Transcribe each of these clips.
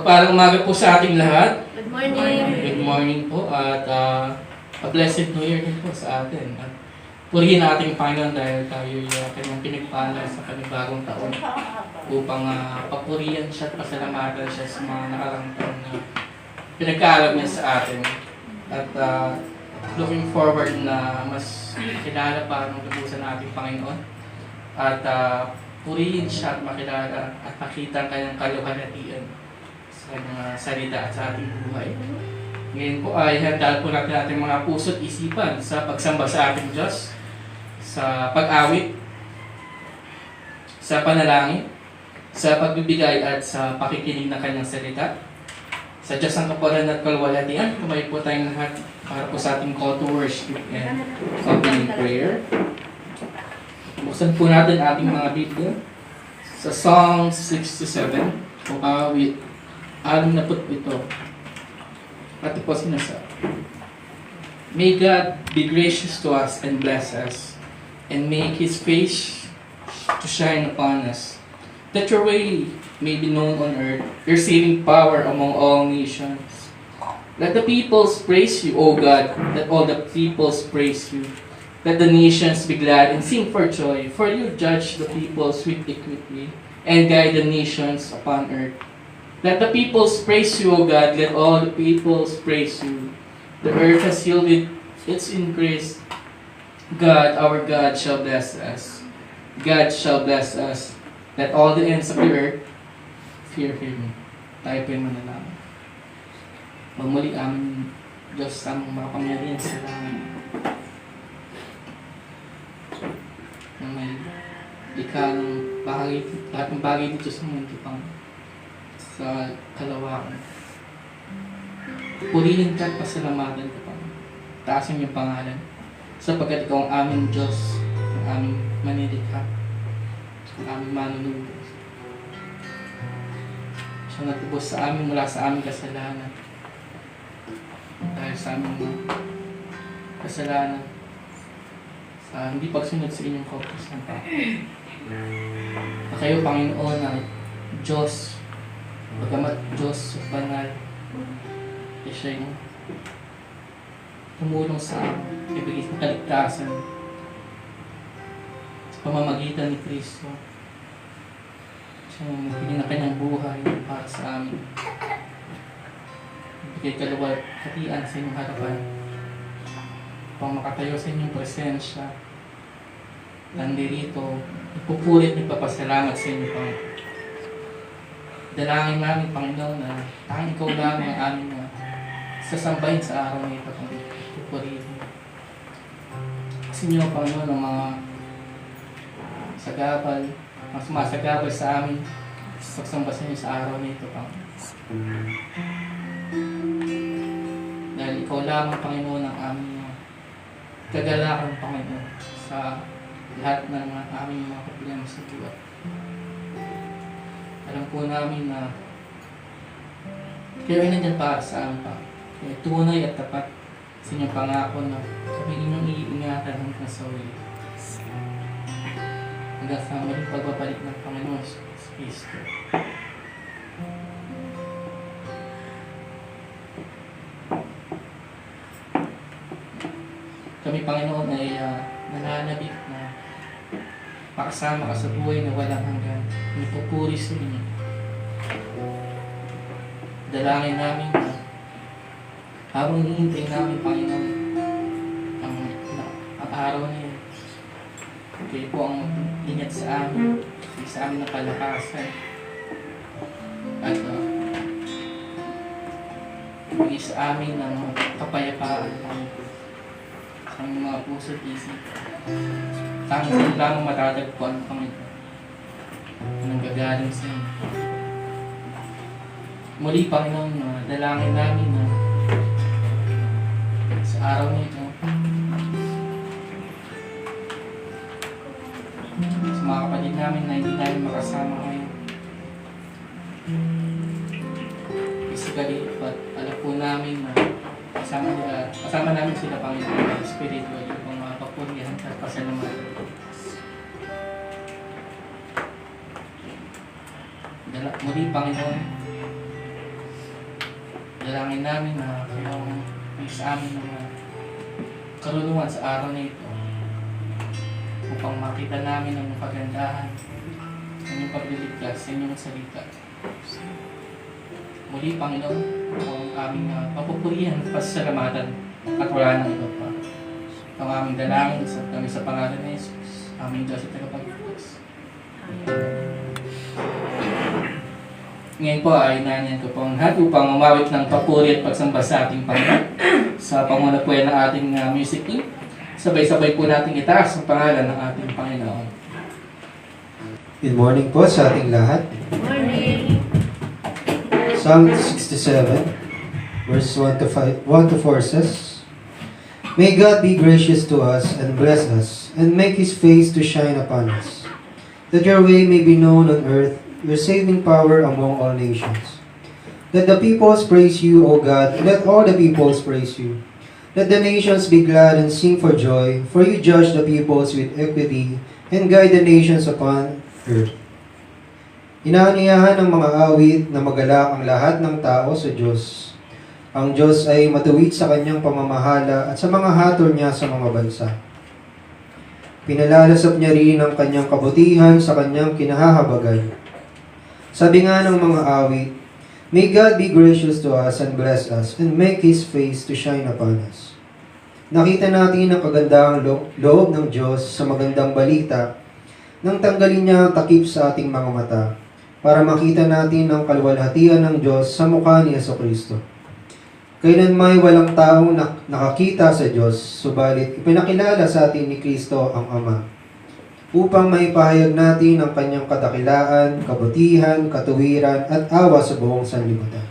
Mapagpalang umaga po sa ating lahat. Good morning. Good morning po at a blessed New Year din po sa atin. At purihin ating Panginoon dahil tayo kanyang pinagpala sa panibagong taon upang papurihan siya at pasalamatan siya sa mga nakarang taon na pinagkaalap niya sa atin. At looking forward na mas kilala pa ng lubusan ng ating Panginoon. At purihin siya at makilala at makita ang kanyang kaluhalhatian sa kanyang salita at sa ating buhay. Ngayon po ay handaan po natin ating mga puso't isipan sa pagsamba sa ating Diyos, sa pag-awit, sa panalangin, sa pagbibigay at sa pakikinig ng kanyang salita. Sa Diyos ang kapalan at kaluwalhatian, kumain po tayong lahat para po sa ating call to worship and opening prayer. Buksan po natin ating mga Biblia sa Psalm 67 o awit 67. At ito po sinasabi. May God be gracious to us and bless us, and make His face to shine upon us, that your way may be known on earth, your saving power among all nations. Let the peoples praise you, O God, let all the peoples praise you. Let the nations be glad and sing for joy, for you judge the peoples with equity, and guide the nations upon earth. Let the peoples praise you, O God, let all the peoples praise you. The earth has yielded its increase. God, our God, shall bless us. God shall bless us. Let all the ends of the earth fear Him. Tayo po yung manalangin. Magmuli aming Diyos sa aming makapangyarihan sa langit. Na may likha ng bagay, lahat ng bagay dito sa mundo pang sa kalawakan. Purihin ka at pasalamatan ka pa. Taasin yung pangalan. Sapagkat ikaw ang aming Diyos, ang aming manilikha, ang aming manunubos. Siya natubos sa amin mula sa aming kasalanan. Dahil sa aming kasalanan, sa hindi pagsunod sa inyong kautos ng tao. Na kayo, Panginoon, na Diyos, pagkamat Diyos banal, ay siya yung tumulong sa amin, ibigay ng kaligtasan sa pamamagitan ni Kristo. Siya yung magbigay ng kanyang buhay para sa amin. Ibigay kaluwalhatian sa inyong harapan upang makatayo sa inyong presensya. Nandirito, ipupulit at ipapasalamat sa inyo, Panginoon. Dalangin namin, Panginoon, na tanging ikaw lang ang aming sasambahin sa araw na ito kung pupurihin. Kasi niyo, Panginoon, ang mga sagabal, ang sumasagabal sa amin, pagsamba sa inyo sa araw na ito, Panginoon. Dahil ikaw lamang, Panginoon, ang aming kagalakan, Panginoon, sa lahat ng aming mga problema sa buhay. Alam po namin na kayo ay nandyan para sa amin, pa. Kaya tunay at tapat sa inyong pangako na kami inyong iingatan hanggang sa uli. Hanggang sa maling pagbabalik ng Panginoon sa Kristo. Kami, Panginoon, ay nananabik na makasama ka sa buhay na walang hanggan. Nipupuri sa inyo. Dalangin namin na habang hinihintay namin, Panginoon, ang araw na yun. Kayo po ang ingat sa amin, sa amin na kalakasan. At ibigay sa amin ng kapayapaan sa aming mga puso at isip. Tanging sila lamang matatagpuan, Panginoon, nang gagaling sa inyo. Muli, Panginoon, dalangin namin na sa araw nito, sa mga kapatid namin na hindi namin makasama ngayon, physically, but alam po namin na kasama namin sila, Panginoon, spiritually, kung mapapurihan at pasalamatan. Muli, Panginoon, Dalangin namin na kayong may sa amin na karunungan sa araw na ito upang makita namin ang kagandahan ng inyong pagliligtas sa inyong salita. Muli, Panginoon, ang aming papupurihan at pasasalamatan at wala nang iba pa. Ito ang aming dalangin sa pangalan ni Jesus, aming Diyos at tagapagligtas. Ngayon po ay nanyan ko pong lahat upang umawit ng papuri at pagsamba sa ating Panginoon. Sa panguna po yan ng ating music team, sabay-sabay po natin itaas ang pangalan ng ating Panginoon. Good morning po sa ating lahat. Morning. Psalm 67, verse 1 to 4 says, May God be gracious to us and bless us, and make His face to shine upon us, that your way may be known on earth, your saving power among all nations. Let the peoples praise you, O God, let all the peoples praise you. Let the nations be glad and sing for joy, for you judge the peoples with equity, and guide the nations upon earth. Inaaniyahan ng mga awit na magalak ang lahat ng tao sa Diyos. Ang Diyos ay matuwid sa kanyang pamamahala at sa mga hatol niya sa mga bansa. Pinalalasap niya rin ang kanyang kabutihan sa kanyang kinahahabagan. Sabi nga ng mga awit, May God be gracious to us and bless us and make His face to shine upon us. Nakita natin ang kagandahang loob ng Diyos sa magandang balita nang tanggalin niya ang takip sa ating mga mata para makita natin ang kaluwalhatian ng Diyos sa mukha ni Jesucristo. Kailan may walang taong nakakita sa Diyos, subalit ipinakilala sa atin ni Kristo ang Ama, upang maipahayag natin ang kanyang kadakilaan, kabutihan, katuwiran, at awa sa buong sanlibutan.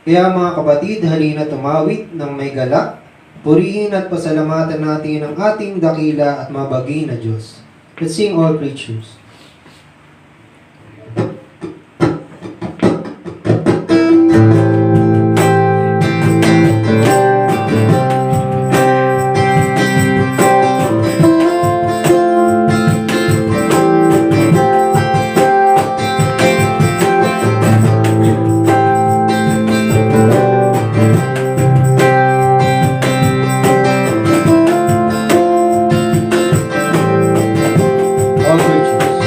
Kaya mga kapatid, halina tumawit ng may galak, purihin at pasalamatan natin ang ating dakila at mabagi na Diyos. Let's sing all creatures. All creatures.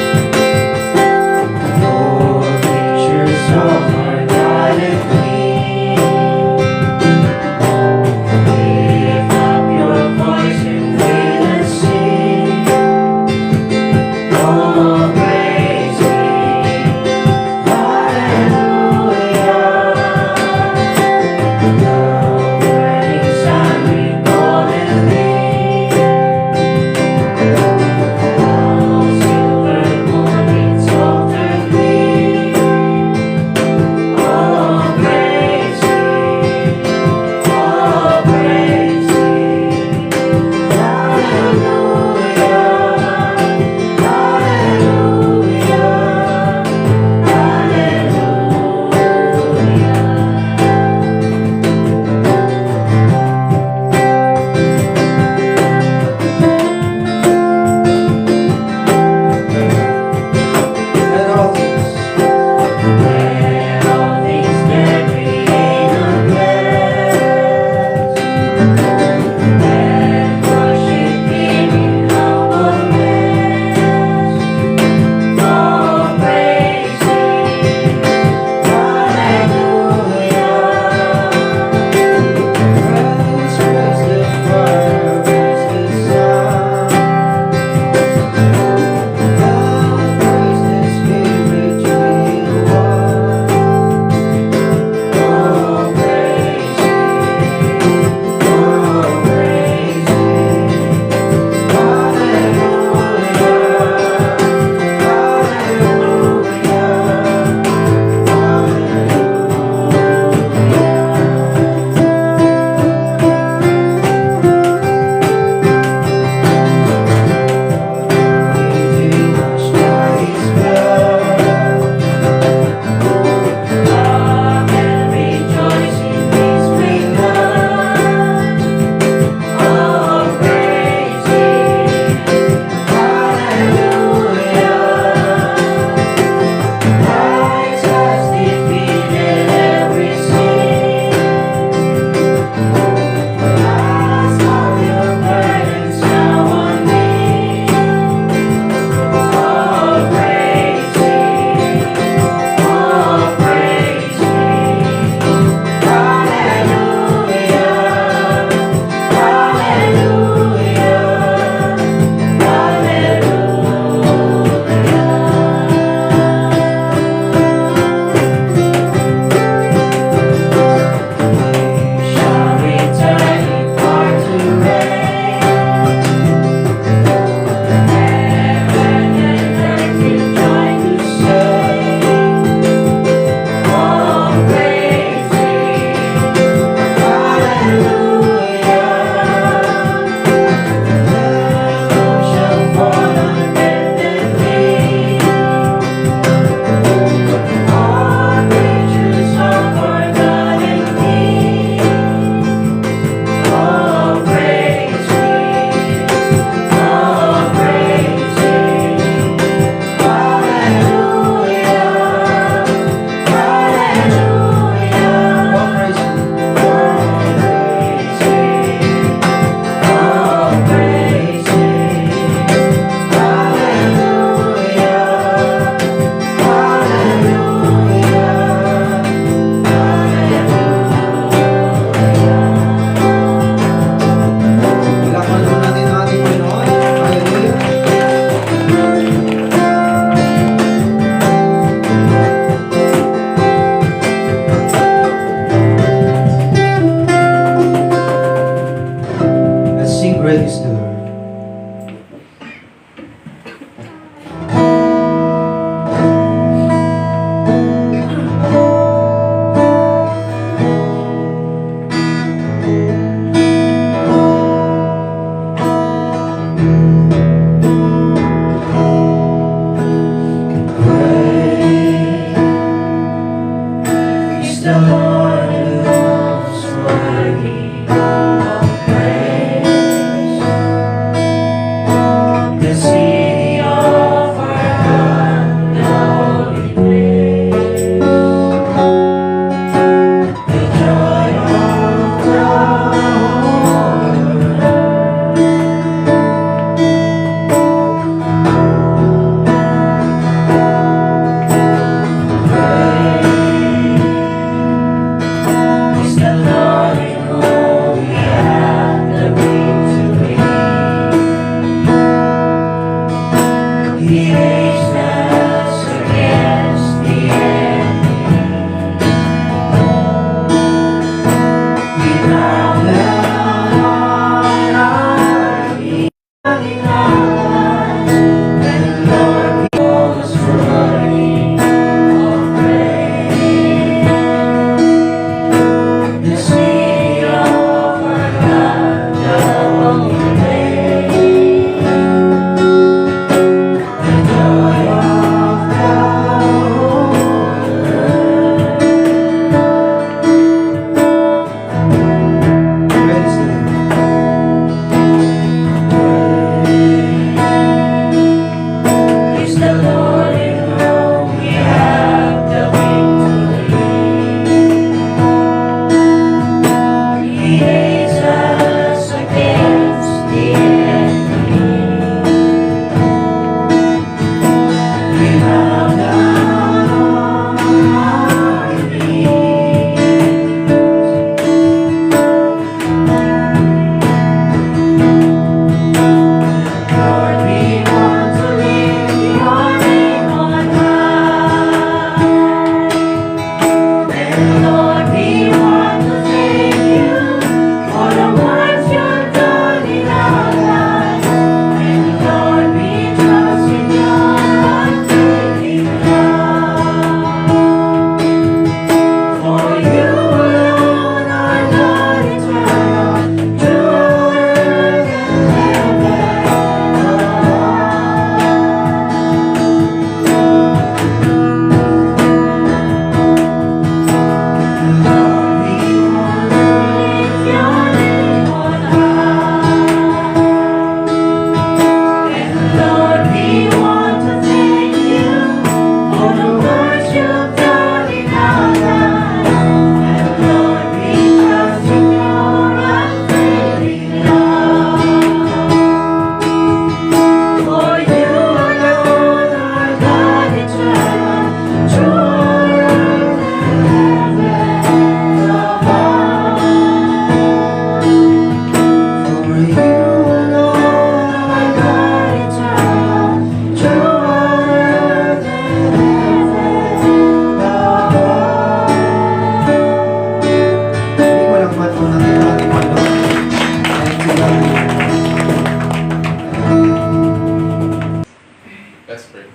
Let's pray.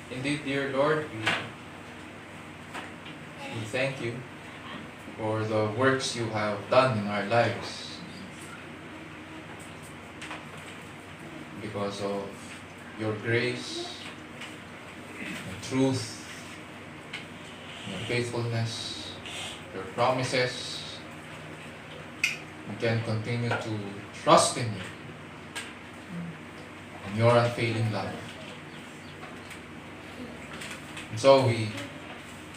Indeed, dear Lord, we thank you for the works you have done in our lives. Because of your grace, your truth, your faithfulness, your promises, we can continue to trust in you and your unfailing love. And so we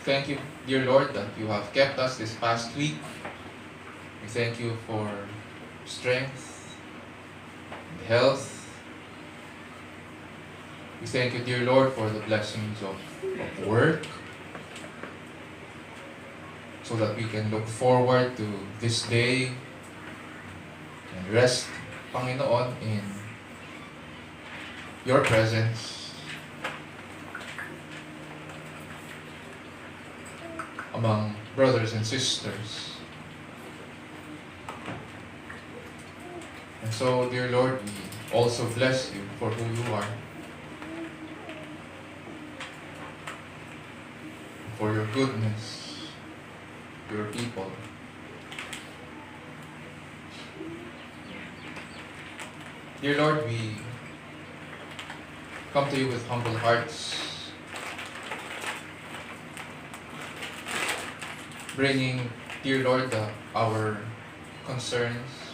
thank you, dear Lord, that you have kept us this past week. We thank you for strength and health. We thank you, dear Lord, for the blessings of work, so that we can look forward to this day and rest, Panginoon, in your presence among brothers and sisters. And so, dear Lord, we also bless you for who you are, for your goodness, your people. Dear Lord, we come to you with humble hearts, bringing, dear Lord, our concerns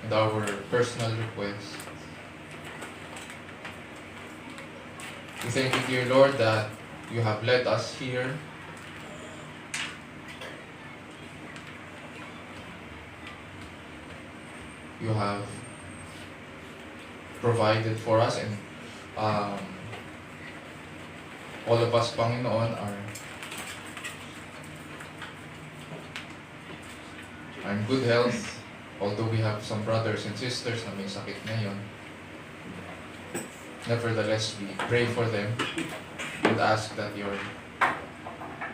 and our personal requests. We thank you, dear Lord, that you have led us here you have provided for us, and all of us, Panginoon, are in good health, although we have some brothers and sisters na may sakit ngayon. Nevertheless, we pray for them and ask that your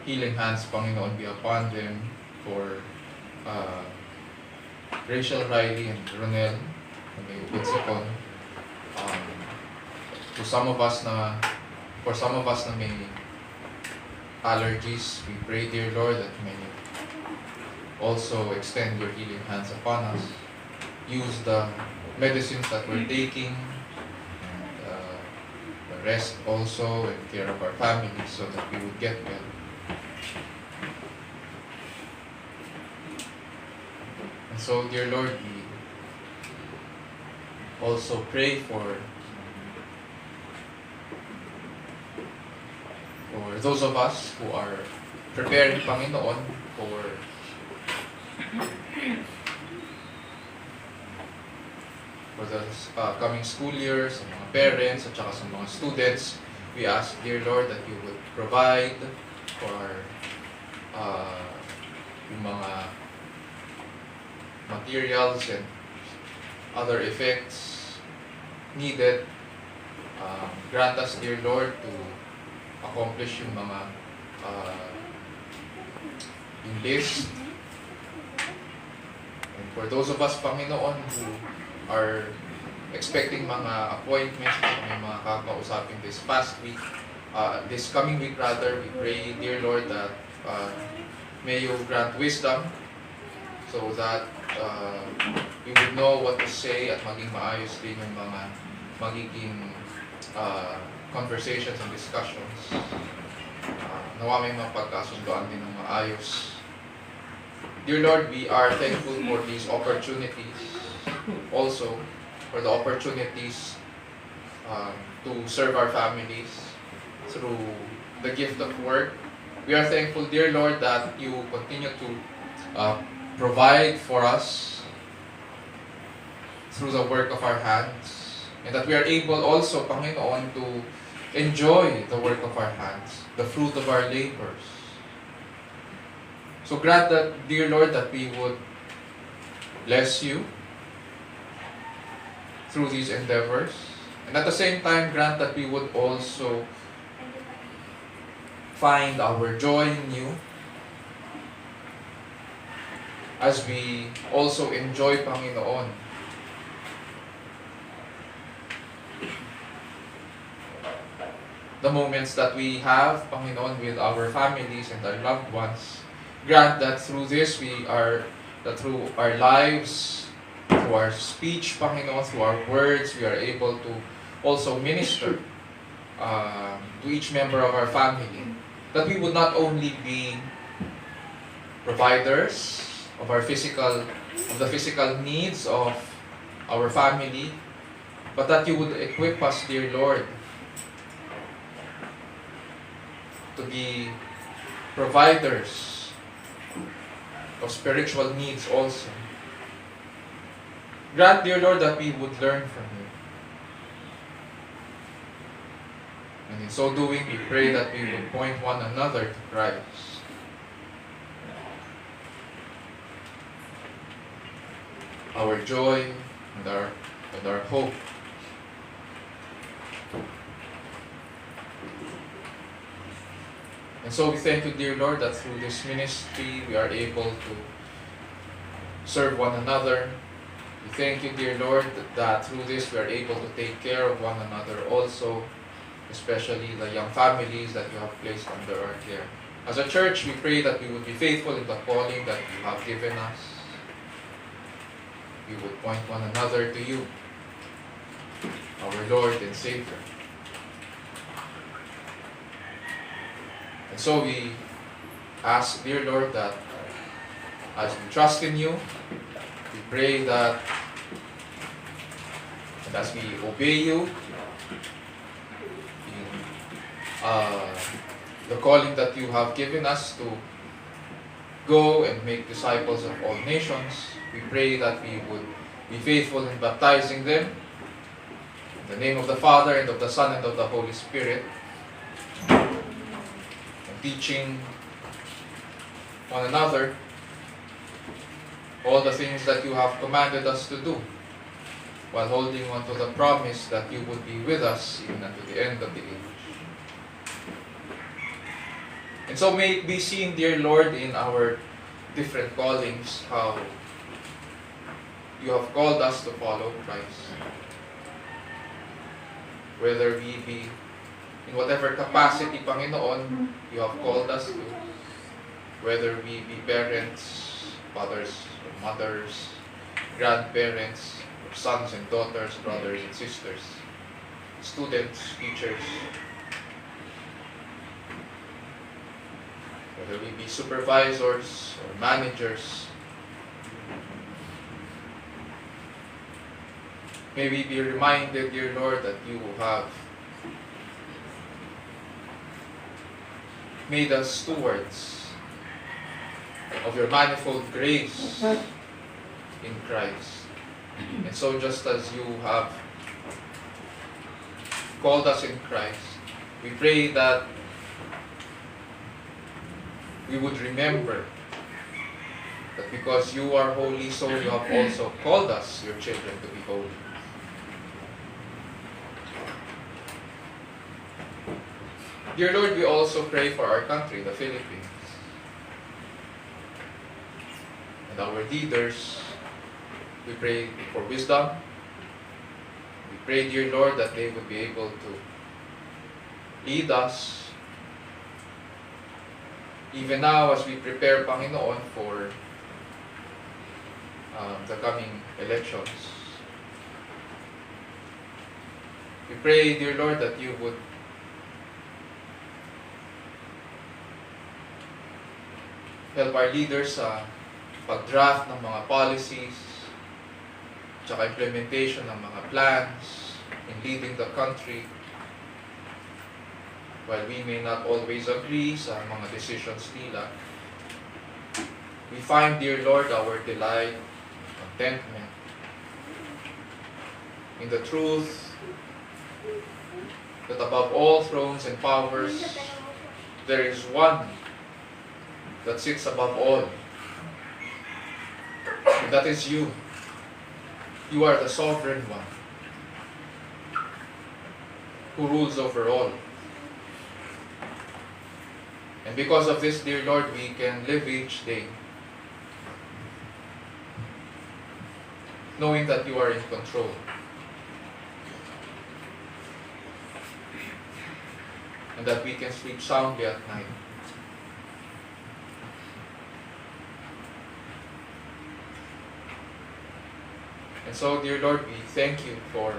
healing hands, Panginoon, be upon them, for Rachel Riley and Ronel na may Bitsicon. For some of us na may allergies, we pray, dear Lord, that may also extend your healing hands upon us. Use the medicines that we're taking, and the rest also, and care of our families, so that we would get well. And so, dear Lord, we also pray for those of us who are preparing, Panginoon, for the coming school year, sa mga parents at saka sa mga students. We ask, dear Lord, that you would provide for yung mga materials and other effects needed. Grant us, dear Lord, to accomplish yung mga yung list. And for those of us, Panginoon, who are expecting mga appointments, may mga kakausapin this past week, this coming week rather, we pray, dear Lord, that may you grant wisdom so that we would know what to say at maging maayos din yung mga magiging conversations and discussions. Nawa may mapagkasundoan din ng maayos. Dear Lord, we are thankful for these opportunities, also for the opportunities to serve our families through the gift of work. We are thankful, dear Lord, that you continue to provide for us through the work of our hands, and that we are able also, Panginoon, to enjoy the work of our hands, the fruit of our labors. So grant that, dear Lord, that we would bless you through these endeavors, and at the same time grant that we would also find our joy in you as we also enjoy, Panginoon, the moments that we have, Panginoon, with our families and our loved ones. Grant that through this that through our lives, through our speech, Panginoon, through our words, we are able to also minister to each member of our family. That we would not only be providers of the physical needs of our family, but that you would equip us, dear Lord, to be providers of spiritual needs also. Grant, dear Lord, that we would learn from you. And in so doing, we pray that we would point one another to Christ. Our joy and our hope. And so we thank you, dear Lord, that through this ministry we are able to serve one another. We thank you, dear Lord, that through this we are able to take care of one another also, especially the young families that you have placed under our care. As a church, we pray that we would be faithful in the calling that you have given us. We would point one another to you, our Lord and Savior. And so we ask, dear Lord, that as we trust in you, we pray that and as we obey you in the calling that you have given us to go and make disciples of all nations, we pray that we would be faithful in baptizing them in the name of the Father, and of the Son, and of the Holy Spirit, teaching one another all the things that you have commanded us to do, while holding on to the promise that you would be with us even unto the end of the age. And so may it be seen, dear Lord, in our different callings, how you have called us to follow Christ. Whether we be in whatever capacity, Panginoon, you have called us to, whether we be parents, fathers or mothers, grandparents, or sons and daughters, brothers and sisters, students, teachers, whether we be supervisors or managers, may we be reminded, dear Lord, that you have made us stewards of your manifold grace in Christ. And so just as you have called us in Christ, we pray that we would remember that because you are holy, so you have also called us, your children, to be holy. Dear Lord, we also pray for our country, the Philippines, and our leaders. We pray for wisdom. We pray, dear Lord, that they would be able to lead us even now as we prepare, Panginoon, for the coming elections. We pray, dear Lord, that you would help our leaders sa pag-draft ng mga policies, tsaka implementation ng mga plans in leading the country. While we may not always agree sa mga decisions nila, we find, dear Lord, our delight, contentment in the truth that above all thrones and powers, there is one that sits above all. And that is you. You are the sovereign one who rules over all. And because of this, dear Lord, we can live each day knowing that you are in control. And that we can sleep soundly at night. And so, dear Lord, we thank you for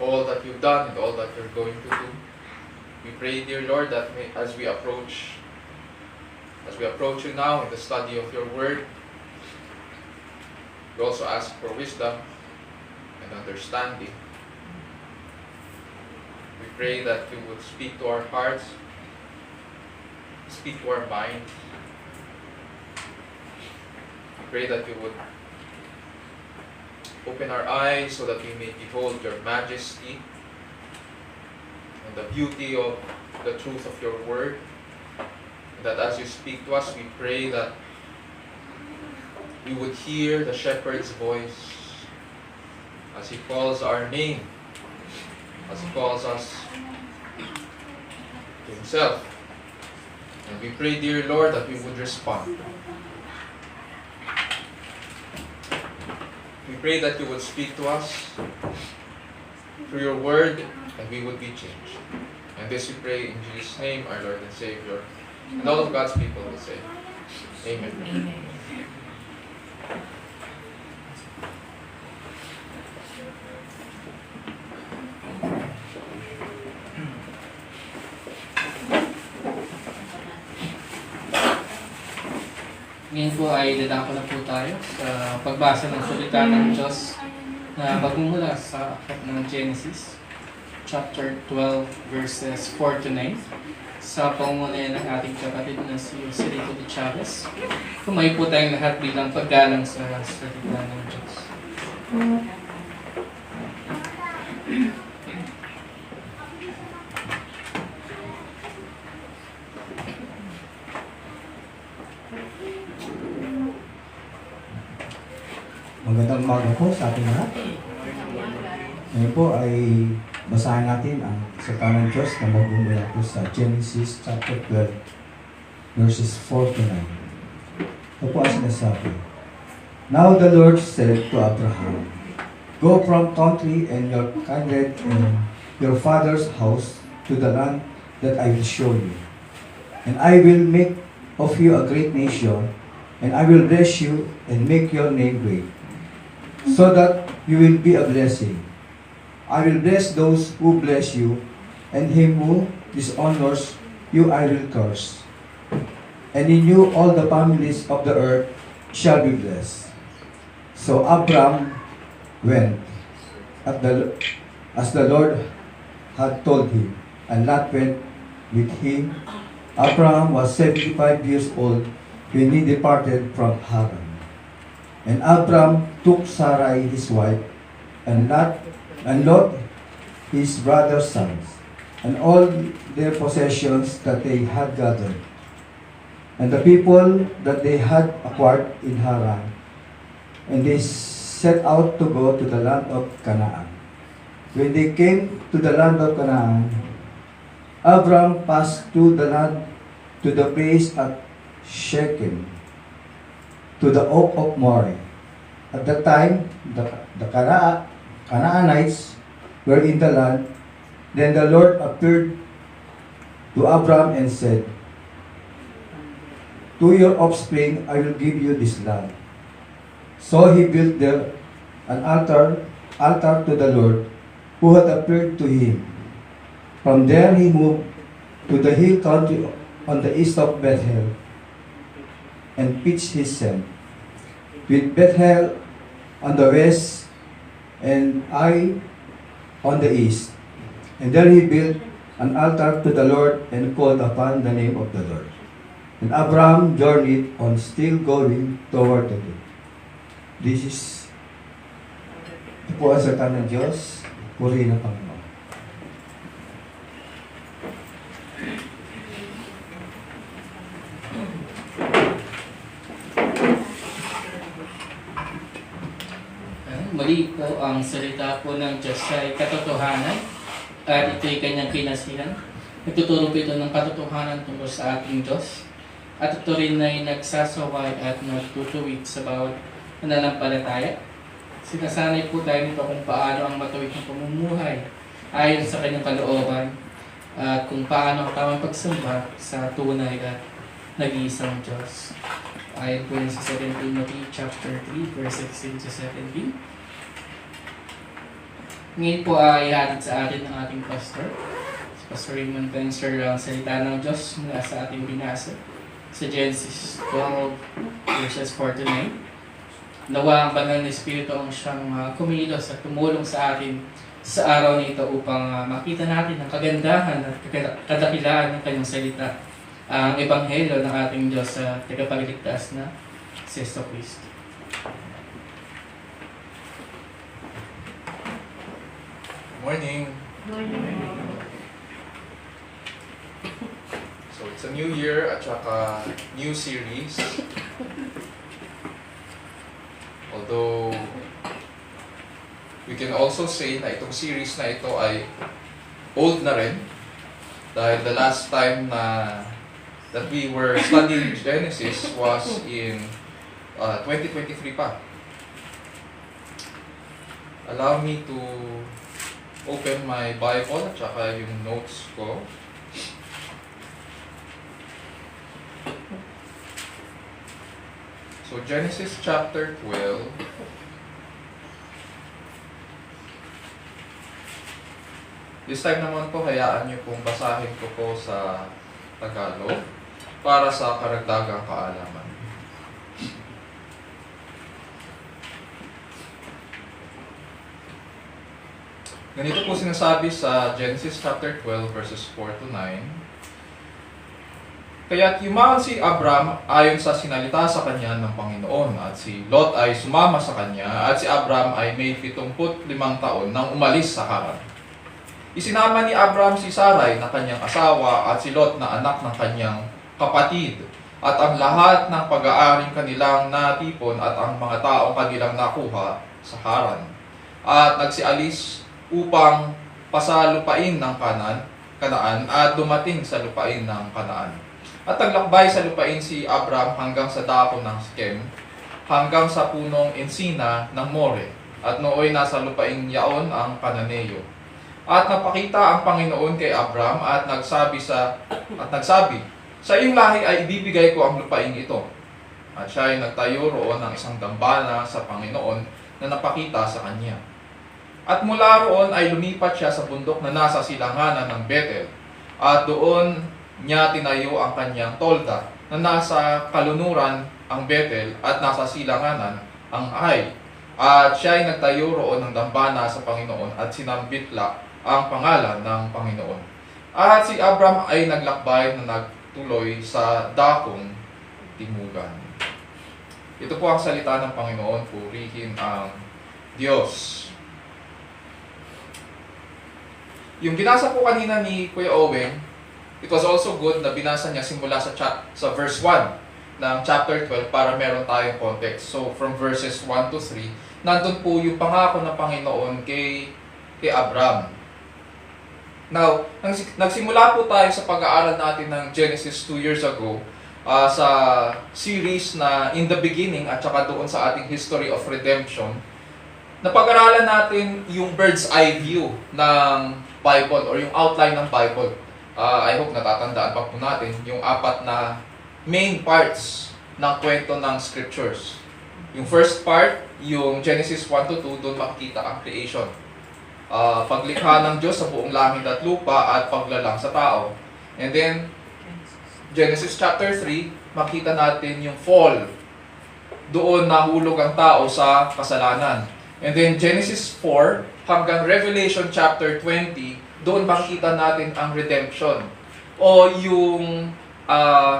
all that you've done and all that you're going to do. We pray, dear Lord, that as we approach you now in the study of your word, we also ask for wisdom and understanding. We pray that you will speak to our hearts, speak to our minds. We pray that you would open our eyes so that we may behold your majesty and the beauty of the truth of your word. And that as you speak to us, we pray that we would hear the shepherd's voice as he calls our name, as he calls us to himself. And we pray, dear Lord, that we would respond. We pray that you would speak to us through your word and we would be changed. And this we pray in Jesus' name, our Lord and Savior. And all of God's people will say, Amen. Amen. Ngayon po ay dadako na po tayo sa pagbasa ng salita ng Diyos na magmumula sa aklat ng Genesis, chapter 12, verses 4 to 9. Sa pangunayan ng ating kapatid na si Joselito de Chavez. Kumain po tayong lahat bilang paggalang sa salita ng Diyos. Magandang umaga po sa ating lahat. Ngayon po ay basahin natin ang salita ng Diyos na magmumula po sa Genesis chapter 12 verses 4 to 9. Ito po ang sinasabi. Now the Lord said to Abraham, Go from country and your kindred and your father's house to the land that I will show you. And I will make of you a great nation, and I will bless you and make your name great, so that you will be a blessing. I will bless those who bless you, and him who dishonors you I will curse. And in you all the families of the earth shall be blessed. So Abram went as the Lord had told him, and Lot went with him. Abram was 75 years old when he departed from Haran. And Abram took Sarai his wife, and Lot his brother's sons, and all their possessions that they had gathered, and the people that they had acquired in Haran. And they set out to go to the land of Canaan. When they came to the land of Canaan, Abram passed to the land, to the place at Shechem, to the oak of Moreh. At that time, the Canaanites were in the land. Then the Lord appeared to Abram and said, To your offspring I will give you this land. So he built there an altar to the Lord, who had appeared to him. From there he moved to the hill country on the east of Bethel, and pitched his tent, with Bethel on the west and Ai on the east. And there he built an altar to the Lord and called upon the name of the Lord. And Abraham journeyed on, still going toward the day. This is ito po ang salita ng Diyos. Purihin ang Panginoon. Mali po ang salita po ng Diyos ay katotohanan at ito'y kanyang kinasihan. Nagtuturo po ito ng katotohanan tungkol sa ating Diyos at ito rin ay nagsasaway at nagtutuwid sa bawat nananampalataya. Sinasanay po tayo nito kung paano ang matuwid ng pamumuhay ayon sa kanyang kalooban at kung paano ang tamang pagsamba sa tunay at nag-iisang Diyos. Ayon po yun sa 2 Timothy chapter 3, verse 16 to 17. Ngayon po ay ihatid sa atin ng ating pastor, si Pastor Raymond Pencer, ang salita ng Diyos mula sa ating binasa sa Genesis 12, verses 4 to 9. Nawa ang banal na Espiritu ang siyang kumilos at tumulong sa atin sa araw na ito upang makita natin ang kagandahan at kadakilaan ng kanyang salita, ang ebanghelyo ng ating Diyos sa tagapagligtas na si Jesu Cristo. Morning. So it's a new year at saka new series. Although we can also say na itong series na ito ay old na rin dahil the last time that we were studying Genesis was in 2023 pa. Allow me to open my Bible at saka yung notes ko. So Genesis chapter 12. This time naman po, hayaan niyo pong basahin ko po sa Tagalog para sa karagdagang kaalaman. Ganito po sinasabi sa Genesis chapter 12 verses 4 to 9. Kaya't yumaon si Abram ayon sa sinalita sa kanya ng Panginoon, at si Lot ay sumama sa kanya, at si Abram ay may 75 taon nang umalis sa Haran. Isinama ni Abram si Sarai na kanyang asawa at si Lot na anak ng kanyang kapatid, at ang lahat ng pag-aaring kanilang natipon at ang mga taong kanilang nakuha sa Haran. At nagsialis upang pasalupain ng Kanaan at dumating sa lupain ng Kanaan. At naglakbay sa lupain si Abram hanggang sa dako ng Sichem, hanggang sa punong ensina ng More, at nooy nasa lupain yaon ang Kananeo. At napakita ang Panginoon kay Abram at nagsabi, sa iyong lahi ay ibibigay ko ang lupain ito. At siya ay nagtayo roon ng isang dambana sa Panginoon na napakita sa kanya. At mula roon ay lumipat siya sa bundok na nasa silanganan ng Bethel, at doon niya tinayo ang kanyang tolda na nasa kalunuran ang Bethel at nasa silanganan ang Ai. At siya ay nagtayo roon ng dambana sa Panginoon at sinambitla ang pangalan ng Panginoon. At si Abram ay naglakbay na nagtuloy sa dakong timugan. Ito po ang salita ng Panginoon, purihin ang Diyos. Yung binasa po kanina ni Kuya Owen, it was also good na binasa niya simula sa verse 1 ng chapter 12 para meron tayong context. So from verses 1 to 3, nandun po yung pangako ng Panginoon kay Abram. Now, nagsimula po tayo sa pag-aaral natin ng Genesis 2 years ago sa series na In the Beginning at saka doon sa ating History of Redemption. Napag-aralan natin yung bird's eye view ng Bible or yung outline ng Bible. I hope natatandaan pa po natin yung 4 na main parts ng kwento ng Scriptures. Yung first part, yung Genesis 1 to 2, doon makikita ang creation. Paglikha ng Diyos sa buong langit at lupa at paglalang sa tao. And then, Genesis chapter 3, makita natin yung fall. Doon nahulog ang tao sa kasalanan. And then Genesis 4 hanggang Revelation chapter 20, doon makikita natin ang redemption o yung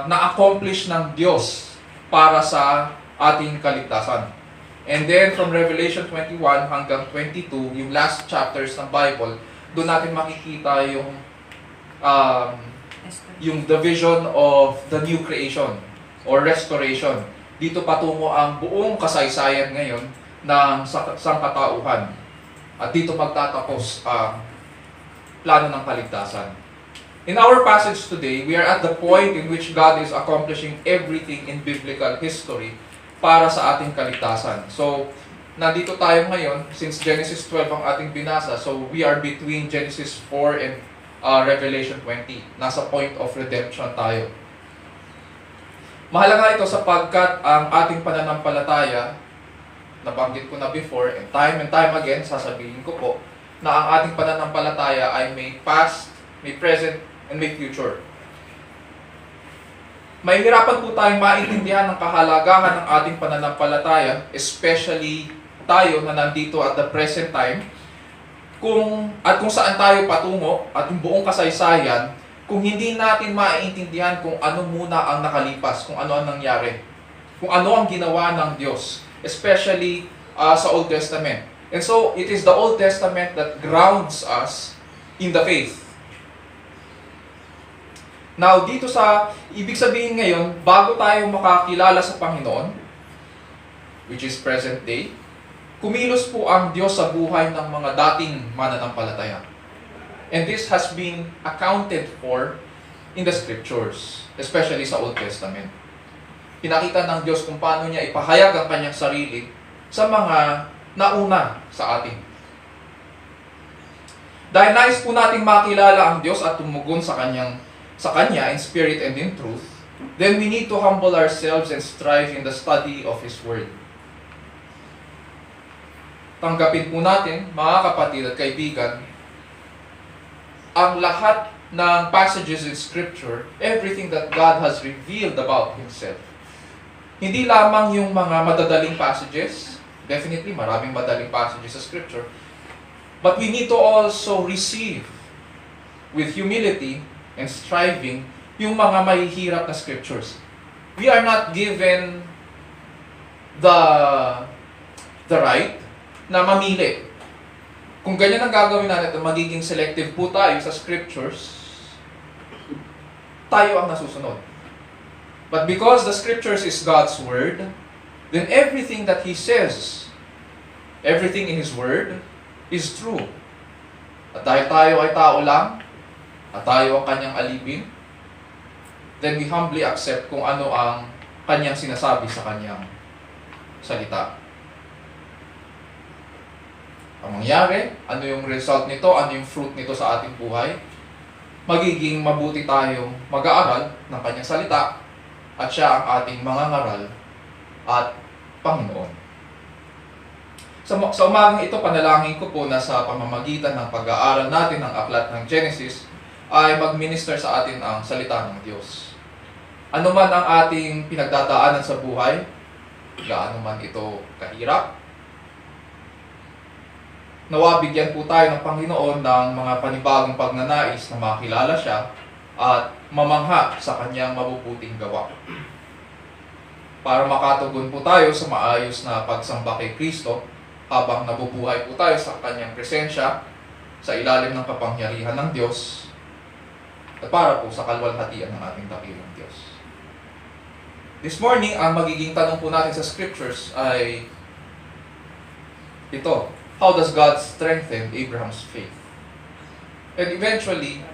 na-accomplish ng Diyos para sa ating kaligtasan. And then from Revelation 21 hanggang 22, yung last chapters ng Bible, doon natin makikita yung the vision of the new creation or restoration. Dito patungo ang buong kasaysayan ngayon ng sangkatauhan. At dito magtatapos ang plano ng kaligtasan. In our passage today, we are at the point in which God is accomplishing everything in biblical history para sa ating kaligtasan. So, nandito tayo ngayon, since Genesis 12 ang ating binasa, so we are between Genesis 4 and Revelation 20. Nasa point of redemption tayo. Mahalaga ito sapagkat ang ating pananampalataya, nabanggit ko na before, and time again, sasabihin ko po, na ang ating pananampalataya ay may past, may present, and may future. Mahihirapan po tayong maintindihan ang kahalagahan ng ating pananampalataya, especially tayo na nandito at the present time, kung saan tayo patungo at yung buong kasaysayan, kung hindi natin maiintindihan kung ano muna ang nakalipas, kung ano ang nangyari, kung ano ang ginawa ng Diyos, especially sa Old Testament. And so, it is the Old Testament that grounds us in the faith. Now, dito sa, ibig sabihin ngayon, bago tayo makakilala sa Panginoon, which is present day, kumilos po ang Diyos sa buhay ng mga dating mananampalataya. And this has been accounted for in the Scriptures, especially sa Old Testament. Pinakita ng Diyos kung paano niya ipahayag ang kanyang sarili sa mga nauna sa atin. Dahil nais po nating makilala ang Diyos at tumugon sa Kanya in spirit and in truth, then we need to humble ourselves and strive in the study of His Word. Tanggapin po natin, mga kapatid at kaibigan, ang lahat ng passages in Scripture, everything that God has revealed about Himself. Hindi lamang yung mga madadaling passages, definitely maraming madaling passages sa Scripture, but we need to also receive with humility and striving yung mga mahihirap na Scriptures. We are not given the right na mamili. Kung ganyan ang gagawin natin, magiging selective po tayo sa Scriptures, tayo ang nasusunod. But because the Scriptures is God's Word, then everything that He says, everything in His Word, is true. At dahil tayo ay tao lang, at tayo ang Kanyang alipin, then we humbly accept kung ano ang Kanyang sinasabi sa Kanyang salita. Ang mangyari, ano yung result nito, ano yung fruit nito sa ating buhay, magiging mabuti tayong mag-aaral ng Kanyang salita at Siya ang ating mga ngaral at Panginoon. Sa umagang ito, panalangin ko po na sa pamamagitan ng pag-aaral natin ng aklat ng Genesis ay mag-minister sa atin ang salita ng Diyos. Ano man ang ating pinagdadaanan sa buhay, gaano man ito kahirap, nawa bigyan po tayo ng Panginoon ng mga panibagong pagnanais na makilala Siya at mamangha sa Kanyang mabubuting gawa. Para makatugon po tayo sa maayos na pagsamba kay Kristo habang nabubuhay po tayo sa Kanyang presensya sa ilalim ng kapangyarihan ng Diyos at para po sa kalwalhatian ng ating dakilang Diyos. This morning, ang magiging tanong po natin sa Scriptures ay ito: how does God strengthen Abraham's faith? And eventually,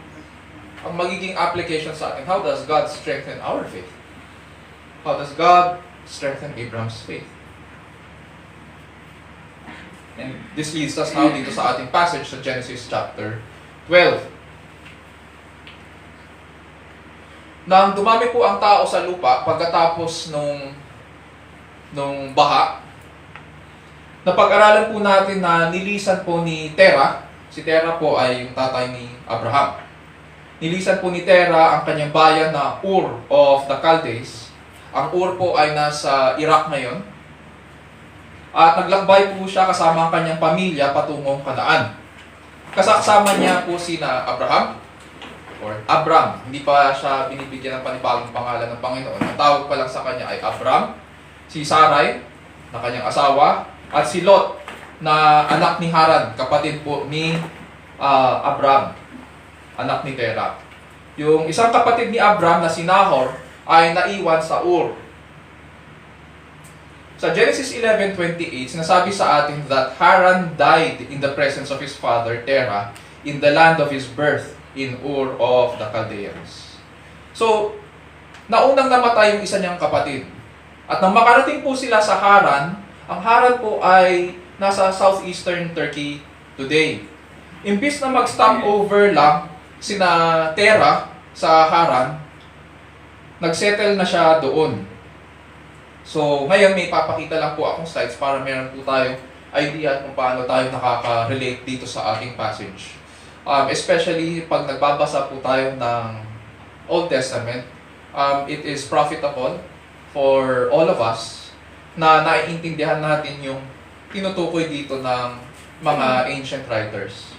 ang magiging application sa atin, how does God strengthen our faith? How does God strengthen Abraham's faith? And this leads us now dito sa ating passage sa Genesis chapter 12. Nang dumami po ang tao sa lupa pagkatapos nung baha, napag-aralan po natin na nilisan po ni Terah. Si Terah po ay yung tatay ni Abraham. Nilisan po ni Terah ang kanyang bayan na Ur of the Chaldees. Ang Ur po ay nasa Iraq ngayon. At naglakbay po siya kasama ang kanyang pamilya patungong Kanaan. Kasama niya po sina Abraham, or Abram. Hindi pa siya binibigyan ng panibagong pangalan ng Panginoon. Ang tawag pa lang sa kanya ay Abram. Si Sarai, na kanyang asawa, at si Lot, na anak ni Haran, kapatid po ni Abram, anak ni Terah. Yung isang kapatid ni Abram na si Nahor ay naiwan sa Ur. Sa Genesis 11:28, sinasabi sa atin that Haran died in the presence of his father Terah in the land of his birth, in Ur of the Chaldeans. So, naunang namatay yung isa niyang kapatid. At nang makarating po sila sa Haran, ang Haran po ay nasa southeastern Turkey today. Imbis na mag-stop over lang sina Terah sa Haran, nagsettle na siya doon. So, ngayon may papakita lang po akong slides para meron po tayong idea kung paano tayo nakaka-relate dito sa ating passage. Especially pag nagbabasa po tayo ng Old Testament, it is profitable for all of us na naiintindihan natin yung tinutukoy dito ng mga ancient writers.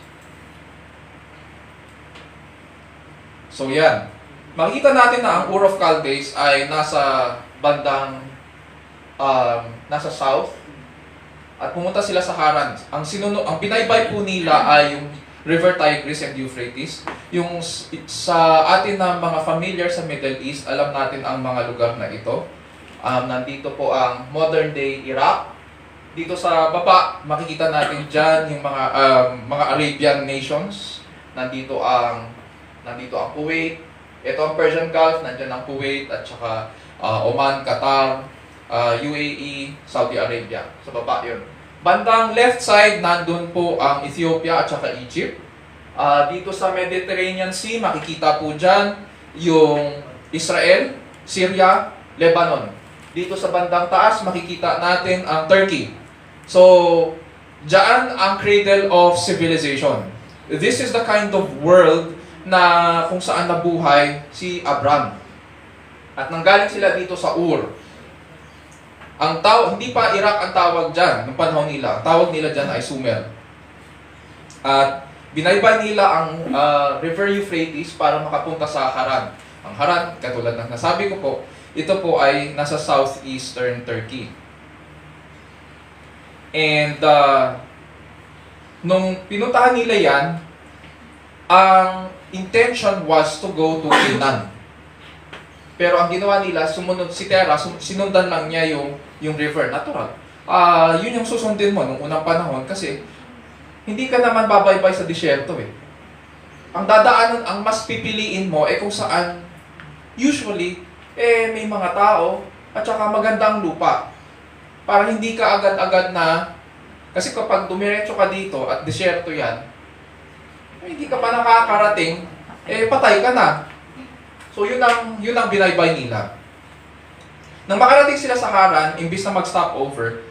So yan, makikita natin na ang Ur of Chaldees ay nasa bandang, nasa south, at pumunta sila sa Haran. Ang binaybay po nila ay yung River Tigris and Euphrates. Yung sa atin na mga familiar sa Middle East, alam natin ang mga lugar na ito. Nandito po ang modern day Iraq. Dito sa baba, makikita natin dyan yung mga Arabian nations. Nandito ang Kuwait. Ito ang Persian Gulf, nandyan ang Kuwait at saka Oman, Qatar, UAE, Saudi Arabia. Sa baba yun. Bandang left side, nandun po ang Ethiopia at saka Egypt. Dito sa Mediterranean Sea, makikita po dyan yung Israel, Syria, Lebanon. Dito sa bandang taas, makikita natin ang Turkey. So, dyan ang cradle of civilization. This is the kind of world na kung saan nabuhay si Abram. At nanggaling sila dito sa Ur. Hindi pa Iraq ang tawag dyan noong panahon nila. Ang tawag nila dyan ay Sumer. At binaybay nila ang River Euphrates para makapunta sa Haran. Ang Haran, katulad ng nasabi ko po, ito po ay nasa southeastern Turkey. And nung pinuntahan nila yan, ang intention was to go to Canaan. Pero ang ginawa nila, si Terah, sinundan lang niya yung river, natural. Yun yung susundin mo nung unang panahon kasi hindi ka naman babaybay sa disyerto eh. Ang dadaanan, ang mas pipiliin mo kung saan usually may mga tao at saka magandang lupa. Para hindi ka agad-agad na, kasi kapag dumiretso ka dito at disyerto yan, hindi ka pa nakakarating, patay ka na. So yun ang binaybay nila. Nang makarating sila sa Haran, imbis na mag-stop over,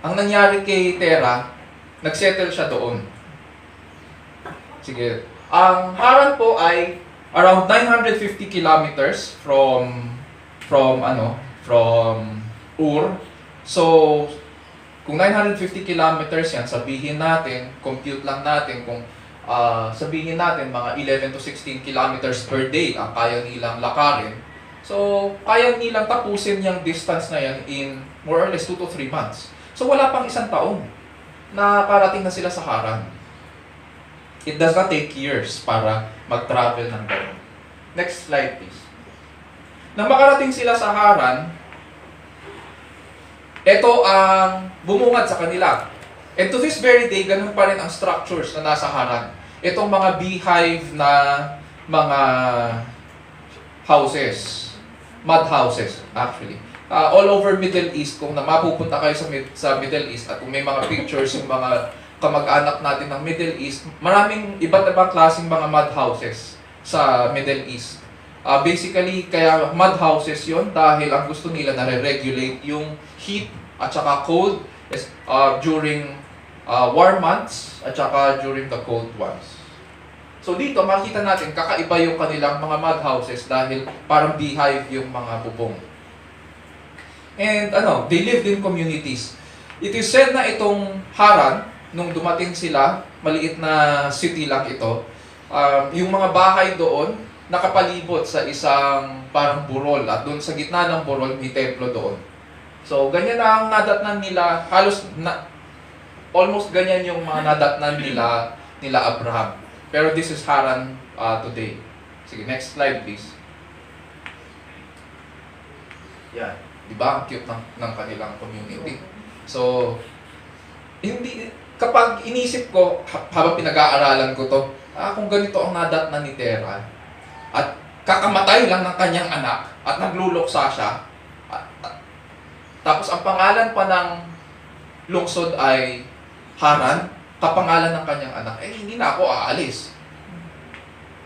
ang nangyari kay Terah, nagsettle siya doon. Sige. Ang Haran po ay around 950 kilometers from Ur. So, kung 950 kilometers yan, sabihin natin, compute lang natin kung sabihin natin mga 11 to 16 kilometers per day ang kaya nilang lakarin. So, kaya nilang tapusin yung distance na yan in more or less 2 to 3 months. So, wala pang isang taon na parating na sila sa Haran. It does not take years para mag-travel ng gano'n. Next slide, please. Nang makarating sila sa Haran, ito ang bumungad sa kanila. And to this very day, ganun pa rin ang structures na nasa Haran. Itong mga beehive na mga houses, mud houses actually. All over Middle East, kung mapupunta kayo sa Middle East at kung may mga pictures yung mga kamag-anak natin ng Middle East, maraming iba't ibang klaseng mga mud houses sa Middle East. Basically, kaya mud houses yon dahil ang gusto nila na re-regulate yung heat at saka cold during warm months at saka during the cold ones. So dito, makita natin, kakaiba yung kanilang mga mud houses dahil parang beehive yung mga bubong. And they lived in communities. It is said na itong Haran, nung dumating sila, maliit na city lang ito, yung mga bahay doon, nakapalibot sa isang parang burol at doon sa gitna ng burol, may templo doon. So, ganyan ang nadatnan nila, almost ganyan yung mga nadatnan nila Abraham. Pero this is Haran today. Sige, next slide please. Yan. Diba? Ang cute ng kanilang community. So, kapag inisip ko, habang pinag-aaralan ko to, kung ganito ang nadatnan ni Terah, at kakamatay lang ng kanyang anak, at nagluluksa siya, tapos ang pangalan pa ng lungsod ay Haran, kapangalan ng kanyang anak, hindi na ako aalis.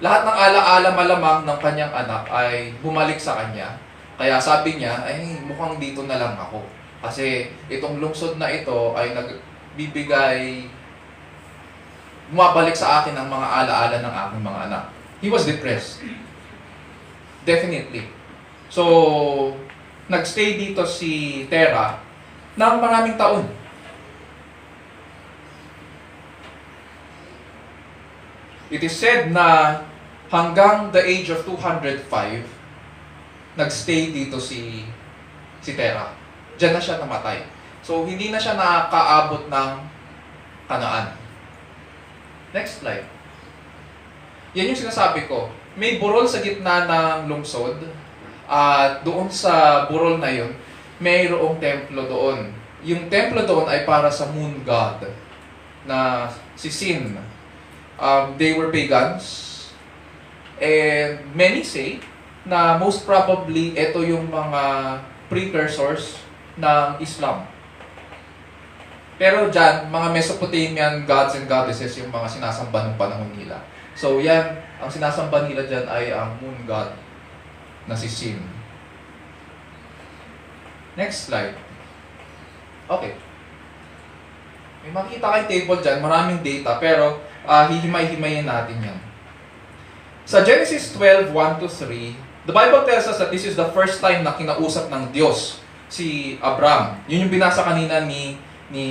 Lahat ng alaala malamang ng kanyang anak ay bumalik sa kanya. Kaya sabi niya, mukhang dito na lang ako. Kasi itong lungsod na ito ay nagbibigay, bumabalik sa akin ang mga alaala ng aking mga anak. He was depressed. Definitely. So, nagstay dito si Terah ng maraming taon. It is said na hanggang the age of 205, nagstay dito si Terah. Diyan na siya namatay. So, hindi na siya nakakaabot ng Kanaan. Next slide. Yan yung sinasabi ko. May burol sa gitna ng lungsod. At doon sa burol na yun, mayroong templo doon. Yung templo doon ay para sa moon god na si Sin. They were pagans. And many say na most probably ito yung mga precursors ng Islam. Pero dyan, mga Mesopotamian gods and goddesses yung mga sinasamba ng panahon nila. So yan, ang sinasamba nila dyan ay ang moon god na si Sin. Next slide. Okay. May makita kayong table dyan, maraming data, pero hihimay-himayin natin yan. Sa Genesis 12, 1-3, the Bible tells us that this is the first time na kinausap ng Diyos si Abram. Yun yung binasa kanina ni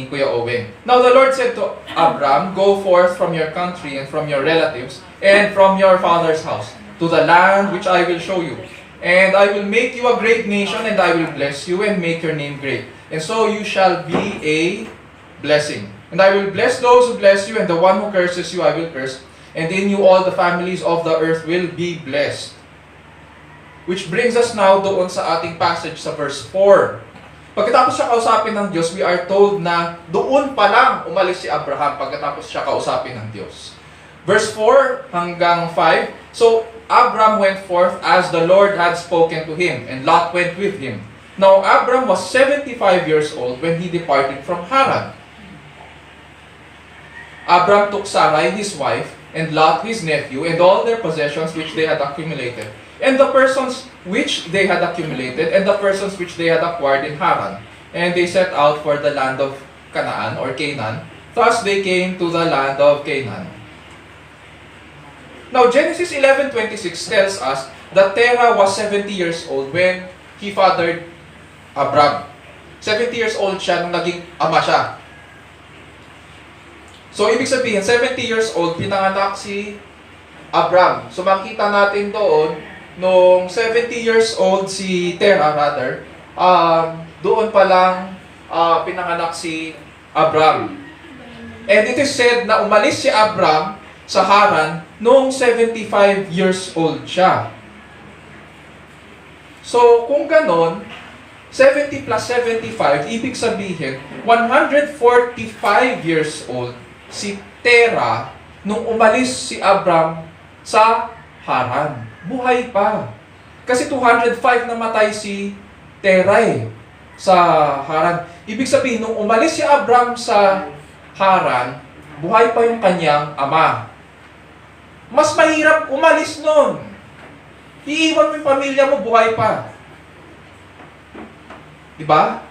Kuya Owen. Now the Lord said to Abram, "Go forth from your country and from your relatives and from your father's house to the land which I will show you. And I will make you a great nation, and I will bless you and make your name great. And so you shall be a blessing. And I will bless those who bless you, and the one who curses you I will curse. And in you all the families of the earth will be blessed." Which brings us now doon sa ating passage sa verse 4. Pagkatapos siya kausapin ng Diyos, we are told na doon pa lang umalis si Abraham pagkatapos siya kausapin ng Diyos. Verse 4 hanggang 5, "So Abram went forth as the Lord had spoken to him, and Lot went with him. Now Abram was 75 years old when he departed from Haran. Abram took Sarai his wife, and Lot his nephew, and all their possessions which they had accumulated, and the persons which they had accumulated, and the persons which they had acquired in Haran. And they set out for the land of Canaan, or Canaan. Thus they came to the land of Canaan." Now Genesis 11:26 tells us that Terah was 70 years old when he fathered Abram. 70 years old siya nung naging ama siya. So ibig sabihin, 70 years old, pinanganak si Abram. So makita natin doon, nung 70 years old si Terah rather, doon pa lang pinanganak si Abram. And it is said na umalis si Abram sa Haran noong 75 years old siya. So kung ganon, 70 plus 75, ibig sabihin, 145 years old si Terah nung umalis si Abram sa Haran. Buhay pa. Kasi 205 namatay si Terah sa Haran. Ibig sabihin, nung umalis si Abram sa Haran, buhay pa yung kanyang ama. Mas mahirap umalis nun. Iiwan mo yung pamilya mo, buhay pa. Diba?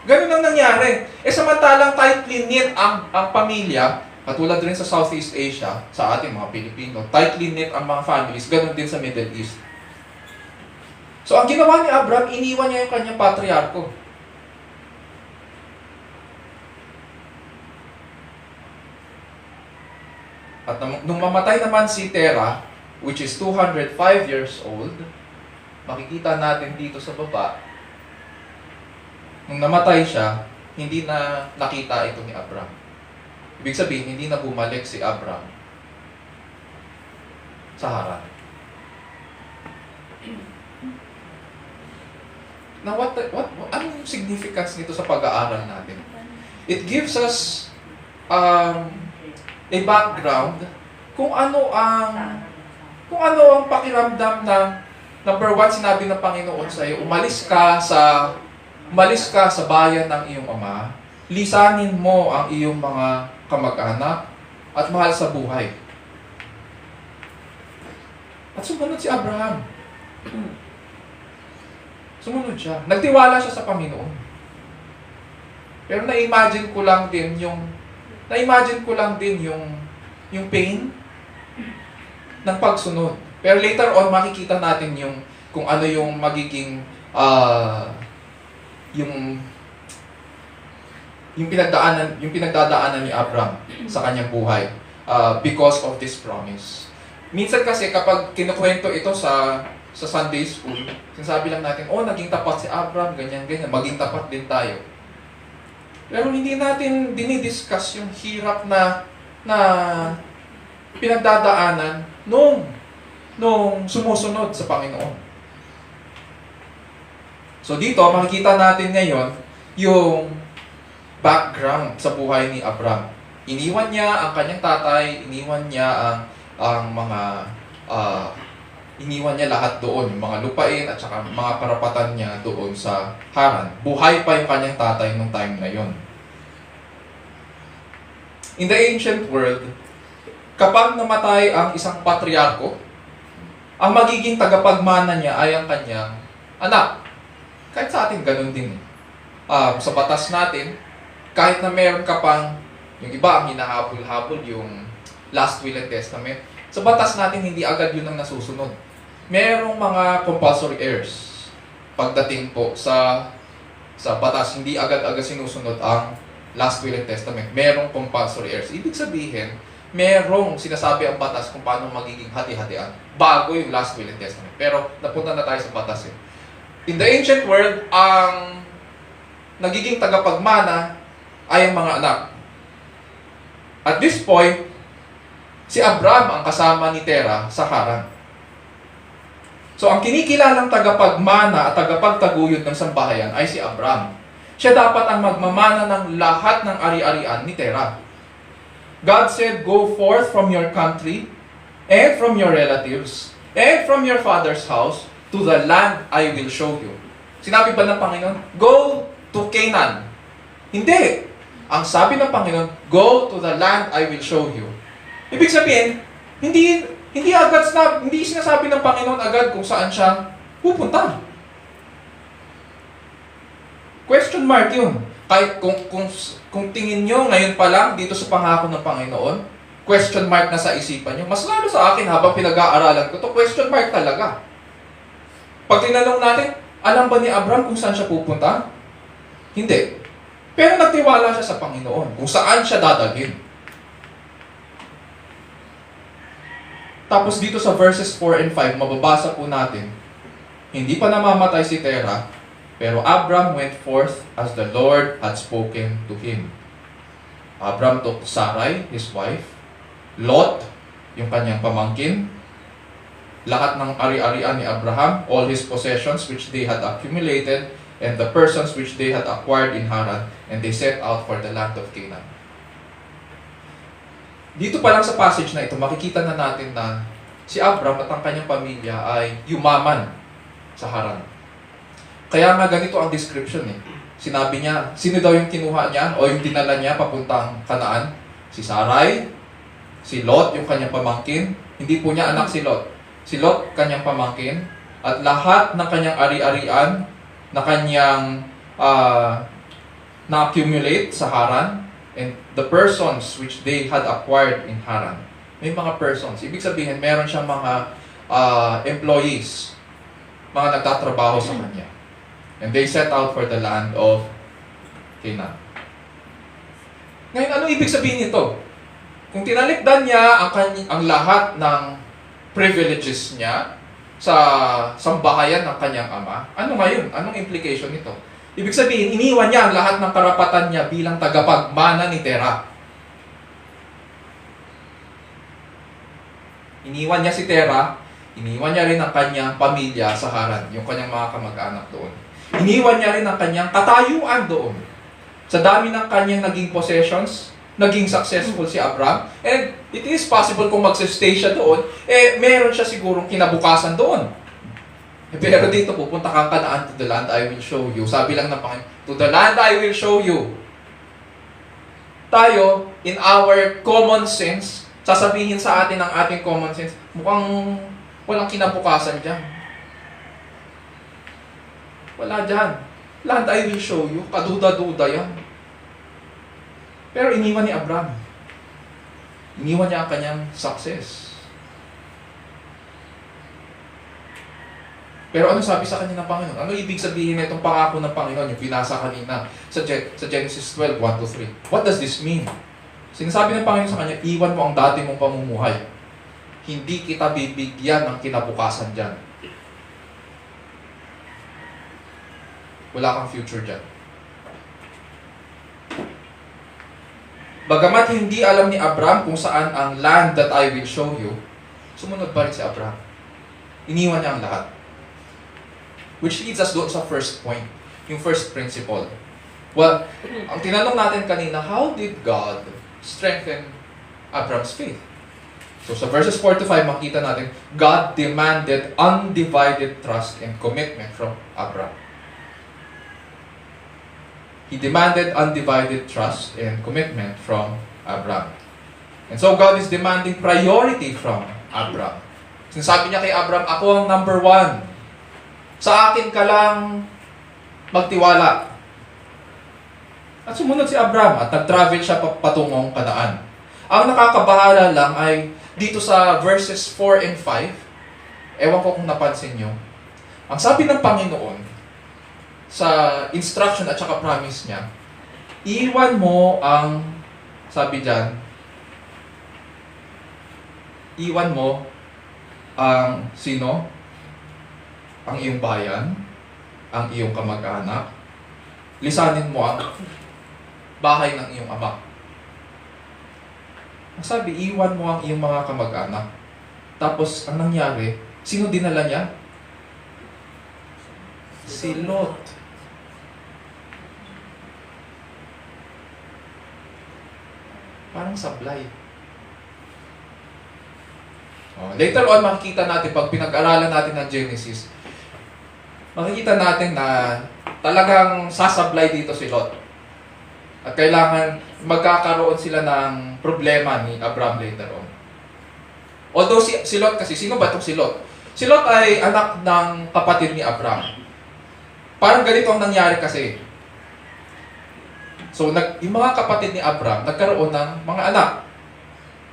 Ganun ang nangyari. Samantalang tightly knit ang pamilya, katulad rin sa Southeast Asia, sa ating mga Pilipino, tightly knit ang mga families, ganun din sa Middle East. So ang ginawa ni Abram, iniwan niya yung kanyang patriarko. At nung mamatay naman si Terah, which is 205 years old, makikita natin dito sa baba, nung namatay siya, hindi na nakita ito ni Abram. Ibig sabihin, hindi na bumalik si Abram sa Haran. Now, anong significance nito sa pag-aaral natin? It gives us a background kung ano ang pakiramdam na number one, sinabi ng Panginoon sa iyo, umalis ka sa bayan ng iyong ama, lisanin mo ang iyong mga kamag-anak at mahal sa buhay. At sumunod si Abraham. Sumunod siya. Nagtiwala siya sa Panginoon. Pero na-imagine ko lang din yung pain ng pagsunod. Pero later on, makikita natin kung ano yung magiging yung pinagdadaanan ni Abraham sa kanyang buhay because of this promise. Minsan kasi kapag kinukwento ito sa Sunday school, sinasabi lang natin, naging tapat si Abraham, ganyan, maging tapat din tayo. Pero hindi natin dinidiscuss yung hirap na pinagdadaanan nung sumusunod sa Panginoon. So dito, makikita natin ngayon yung background sa buhay ni Abraham. Iniwan niya ang kanyang tatay, iniwan niya iniwan niya lahat doon, yung mga lupain at saka mga karapatan niya doon sa Haran. Buhay pa yung kanyang tatay nung time na yon. In the ancient world, kapag namatay ang isang patriarko, ang magiging tagapagmana niya ay ang kanyang anak. Kahit sa atin, ganun din. Sa batas natin, kahit na meron ka pang, yung iba ang hinahabol-habol, yung last will and testament, sa batas natin, hindi agad yun ang nasusunod. Merong mga compulsory heirs. Pagdating po sa batas, hindi agad-agad sinusunod ang last will and testament. Merong compulsory heirs. Ibig sabihin, merong sinasabi ang batas kung paano magiging hati-hatian bago yung last will and testament. Pero napunta na tayo sa batas eh. In the ancient world, ang nagiging tagapagmana ay ang mga anak. At this point, si Abraham ang kasama ni Terah sa Haran. So ang kinikilalang tagapagmana at tagapagtaguyod ng sambahayan ay si Abraham. Siya dapat ang magmamana ng lahat ng ari-arian ni Terah. God said, "Go forth from your country and from your relatives and from your father's house to the land I will show you." Sinabi ba ng Panginoon, "Go to Canaan"? Hindi. Ang sabi ng Panginoon, "Go to the land I will show you." Ibig sabihin, hindi sinasabi ng Panginoon agad kung saan siya pupunta. Question mark yun. Kahit kung tingin nyo ngayon pa lang dito sa pangako ng Panginoon, question mark na sa isipan nyo. Mas lalo sa akin habang pinag-aaralan ko, to question mark talaga. Pag tinanong natin, alam ba ni Abraham kung saan siya pupunta? Hindi. Pero nagtiwala siya sa Panginoon kung saan siya dadalhin. Tapos dito sa verses 4 and 5, mababasa po natin, hindi pa namamatay si Terah, pero Abram went forth as the Lord had spoken to him. Abram took Sarai, his wife, Lot, yung kanyang pamangkin, lahat ng ari-arian ni Abraham, all his possessions which they had accumulated, and the persons which they had acquired in Haran, and they set out for the land of Canaan. Dito pa lang sa passage na ito, makikita na natin na si Abram at ang kanyang pamilya ay yumaman sa Haran. Kaya nga ganito ang description eh. Sinabi niya, sino daw yung kinuha niya o yung dinala niya papuntang Kanaan? Si Sarai, si Lot, yung kanyang pamangkin. Hindi po niya anak si Lot. Si Lot, kanyang pamangkin. At lahat ng kanyang ari-arian na kanyang na-accumulate sa Haran, and the persons which they had acquired in Haran. May mga persons. Ibig sabihin, meron siyang mga employees, mga nagtatrabaho sa kanya. And they set out for the land of Canaan. Ngayon, ano ibig sabihin nito? Kung tinalikdan niya ang lahat ng privileges niya sa sambahayan ng kanyang ama, ano ngayon? Anong implication nito? Ibig sabihin, iniwan niya ang lahat ng karapatan niya bilang tagapagmana ni Terah. Iniwan niya si Terah, iniwan niya rin ang kanyang pamilya sa Haran, yung kanyang mga kamag-anak doon. Iniwan niya rin ang kanyang katayuan doon. Sa dami ng kanyang naging possessions, naging successful si Abraham. And it is possible kung mag-stay siya doon, meron siya sigurong kinabukasan doon. Pero dito, pupunta kang Kanaan, to the land I will show you. Sabi lang ng Panginoon, to the land I will show you. Tayo, in our common sense, sasabihin sa atin ng ating common sense, mukhang walang kinabukasan dyan. Wala dyan. Land I will show you. Kaduda-duda yan. Pero iniwan ni Abraham. Iniwan niya ang kanyang success. Pero ano sabi sa kanya ng Panginoon? Ano ibig sabihin na itong pangako ng Panginoon, yung binasa kanina sa Genesis 12, 1-3? What does this mean? Sinasabi ng Panginoon sa kanya, iwan mo ang dati mong pamumuhay. Hindi kita bibigyan ng kinabukasan dyan. Wala kang future dyan. Bagamat hindi alam ni Abraham kung saan ang land that I will show you, sumunod pa rin si Abraham. Iniwan niya ang lahat. Which leads us doon sa first point, yung first principle. Well, ang tinanong natin kanina, how did God strengthen Abraham's faith? So sa verses 4-5, makita natin, God demanded undivided trust and commitment from Abraham. He demanded undivided trust and commitment from Abraham. And so God is demanding priority from Abraham. Sinasabi niya kay Abraham, ako ang number one. Sa akin ka lang magtiwala. At sumunod si Abraham at nag-travel siya patungong Kanaan. Ang nakakabahala lang ay dito sa verses 4 and 5, ewan ko kung napansin nyo, ang sabi ng Panginoon, sa instruction at saka promise niya, iwan mo ang, sabi dyan, iwan mo ang sino? Ang iyong bayan, ang iyong kamag-anak, lisanin mo ang bahay ng iyong ama. Ang sabi, iwan mo ang iyong mga kamag-anak. Tapos, ang nangyari, sino dinala niya? Si Lot. Parang sablay. Later on, makikita natin, pag pinag-aralan natin ng Genesis, makikita natin na talagang sasablay dito si Lot. At kailangan magkakaroon sila ng problema ni Abraham later on. Although si Lot kasi, sino ba itong si Lot? Si Lot ay anak ng kapatid ni Abraham. Parang ganito ang nangyari kasi. So, yung mga kapatid ni Abraham, nagkaroon ng mga anak.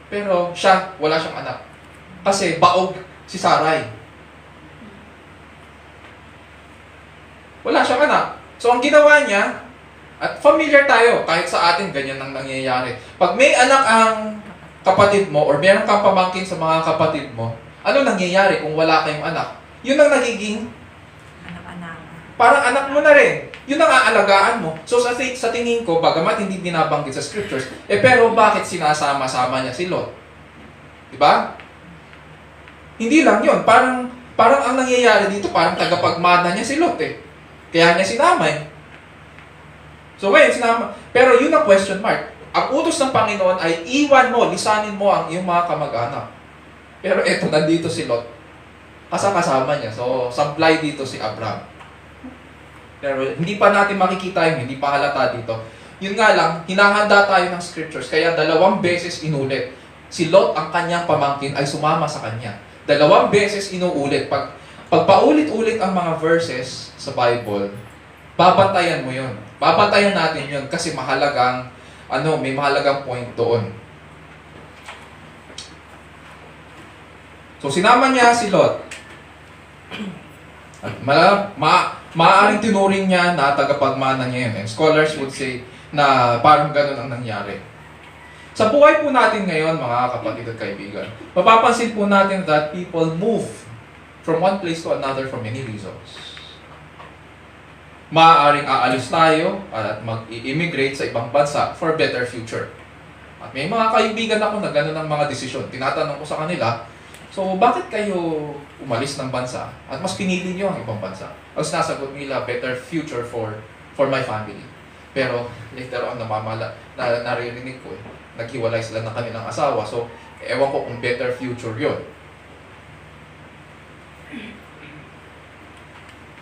Pero siya, wala siyang anak. Kasi baog si Sarai. Wala siyang anak. So, ang ginawa niya, at familiar tayo, kahit sa atin, ganyan ang nangyayari. Pag may anak ang kapatid mo, or meron kang pamangkin sa mga kapatid mo, ano nangyayari kung wala kayong anak? Yun ang nagiging Anak-anak. parang anak mo na rin. Yun ang aalagaan mo. So sa tingin ko, bagamat hindi binabanggit sa scriptures, pero bakit sinasama-sama niya si Lot? Diba? Hindi lang yun. Parang ang nangyayari dito, parang tagapagmana niya si Lot eh. Kaya niya sinama eh. So ngayon, sinama. Pero yun ang question mark. Ang utos ng Panginoon ay iwan mo, lisanin mo ang iyong mga kamag-anak. Pero eto, nandito si Lot. Kasama niya. So, sablay dito si Abraham. Pero hindi pa natin makikita yun, hindi pa halata dito. Yun nga lang, hinahanda tayo ng scriptures, kaya 2 beses inulit. Si Lot, ang kanyang pamangkin, ay sumama sa kanya. 2 beses inuulit. Pag paulit-ulit ang mga verses sa Bible, babantayan mo yun. Babantayan natin yun kasi mahalagang, may mahalagang point doon. So, sinama niya si Lot. At maaaring tinuring niya na tagapagmana niya yun. And scholars would say na parang ganun ang nangyari. Sa buhay po natin ngayon, mga kapatid at kaibigan, mapapansin po natin that people move from one place to another for many reasons. Maaaring aalis tayo at mag-immigrate sa ibang bansa for better future. At may mga kaibigan ako na ganun ang mga desisyon. Tinatanong ko sa kanila, so bakit kayo umalis ng bansa at mas pinili niyo ang ibang bansa? Ang sinasagot nila, better future for my family. Pero later on, naririnig ko naghiwalay sila ng kanilang asawa. So, ewan ko kung better future yon.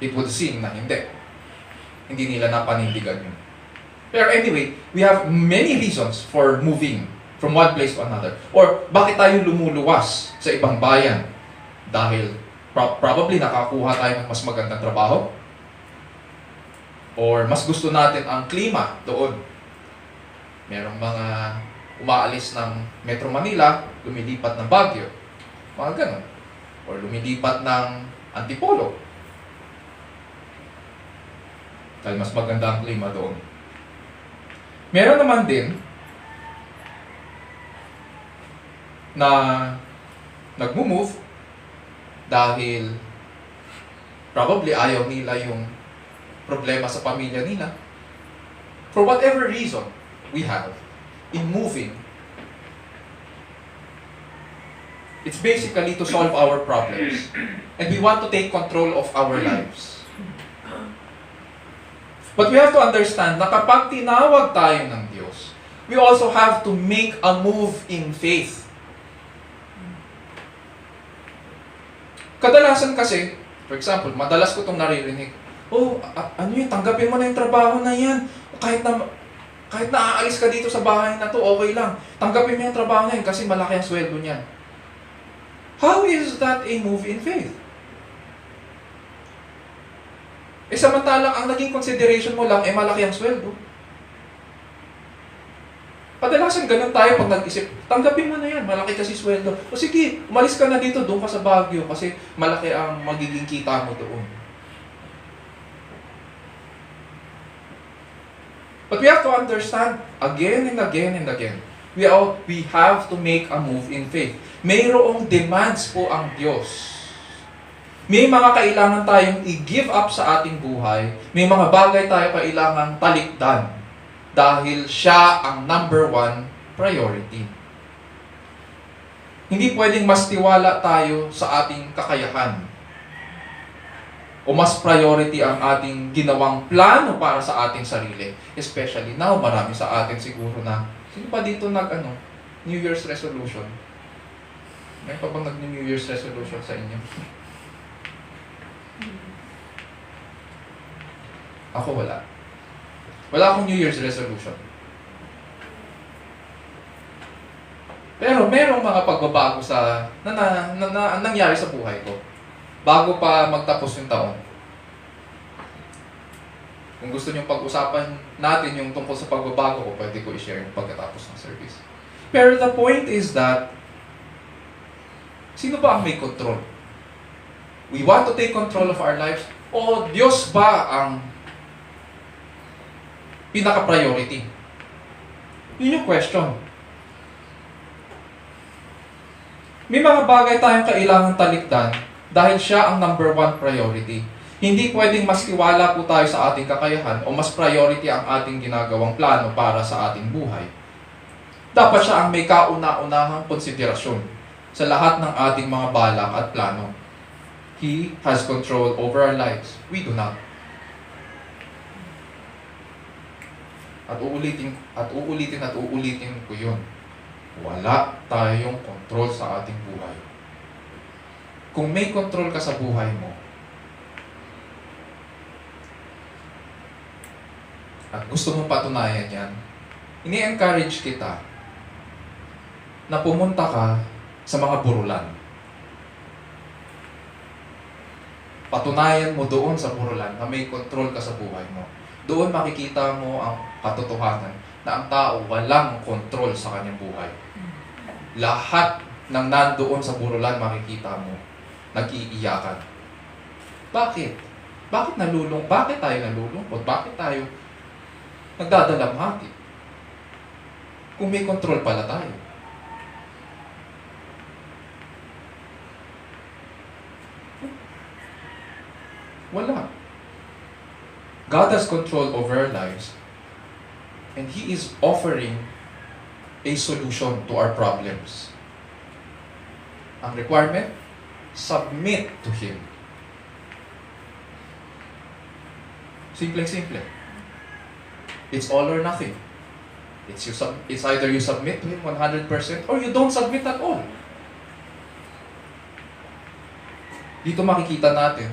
It would seem na hindi. Hindi nila napanindigan yun. Pero anyway, we have many reasons for moving from one place to another. Or bakit tayo lumuluwas sa ibang bayan? Dahil probably nakakuha tayo ng mas magandang trabaho. Or mas gusto natin ang klima doon. Merong mga umaalis ng Metro Manila, lumilipat ng Baguio. Mga ganun. Or lumilipat ng Antipolo. Dahil mas maganda ang klima doon. Meron naman din na nagmo-move dahil probably ayaw nila yung problema sa pamilya nila. For whatever reason we have in moving, it's basically to solve our problems. And we want to take control of our lives. But we have to understand na kapag tinawag tayo ng Diyos, we also have to make a move in faith. Kadalasan kasi, for example, madalas ko itong naririnig, ano yun, tanggapin mo na yung trabaho na yan. Kahit na aalis ka dito sa bahay na to, okay lang. Tanggapin mo yung trabaho na yan kasi malaki ang sweldo niyan. How is that a move in faith? Samantalang ang naging consideration mo lang malaki ang sweldo. Kadalasan ganun tayo pag nag-isip, tanggapin mo na yan, malaki kasi sweldo. O sige, umalis ka na dito, doon ka sa Baguio kasi malaki ang magiging kita mo doon. But we have to understand again and again and again, we have to make a move in faith. Mayroong demands po ang Diyos. May mga kailangan tayong i-give up sa ating buhay. May mga bagay tayo kailangang talikdan. Dahil siya ang number 1 priority. Hindi pwedeng mas tiwala tayo sa ating kakayahan. O mas priority ang ating ginawang plano para sa ating sarili. Especially now, marami sa atin siguro na, sino pa dito New Year's resolution? May pa bang nag-New Year's resolution sa inyo? Ako wala. Wala akong New Year's resolution. Pero merong mga pagbabago na nangyari sa buhay ko. Bago pa magtapos yung taon. Kung gusto nyo pag-usapan natin yung tungkol sa pagbabago ko, pwede ko i-share yung pagkatapos ng service. Pero the point is that, sino ba ang may control? We want to take control of our lives? O Diyos ba ang pinaka-priority? Yun yung question. May mga bagay tayong kailangan talikdan dahil siya ang number 1 priority. Hindi pwedeng mas tiwala po tayo sa ating kakayahan o mas priority ang ating ginagawang plano para sa ating buhay. Dapat siya ang may kauna-unahang konsiderasyon sa lahat ng ating mga balak at plano. He has control over our lives. We do not. At uulitin ko yun. Wala tayong control sa ating buhay. Kung may control ka sa buhay mo, at gusto mong patunayan yan, ini-encourage kita na pumunta ka sa mga burulan. Patunayan mo doon sa burulan na may control ka sa buhay mo. Doon makikita mo ang katotohanan na ang tao walang control sa kanyang buhay. Lahat ng nandoon sa burulan makikita mo, nag-iiyakan. Bakit? Bakit tayo nalulungkot? Bakit tayo nagdadalamhati? Kung may control pala tayo. Wala. God has control over our lives and He is offering a solution to our problems. Ang requirement, submit to Him. Simple. It's all or nothing. It's either you submit to Him 100% or you don't submit at all. Dito makikita natin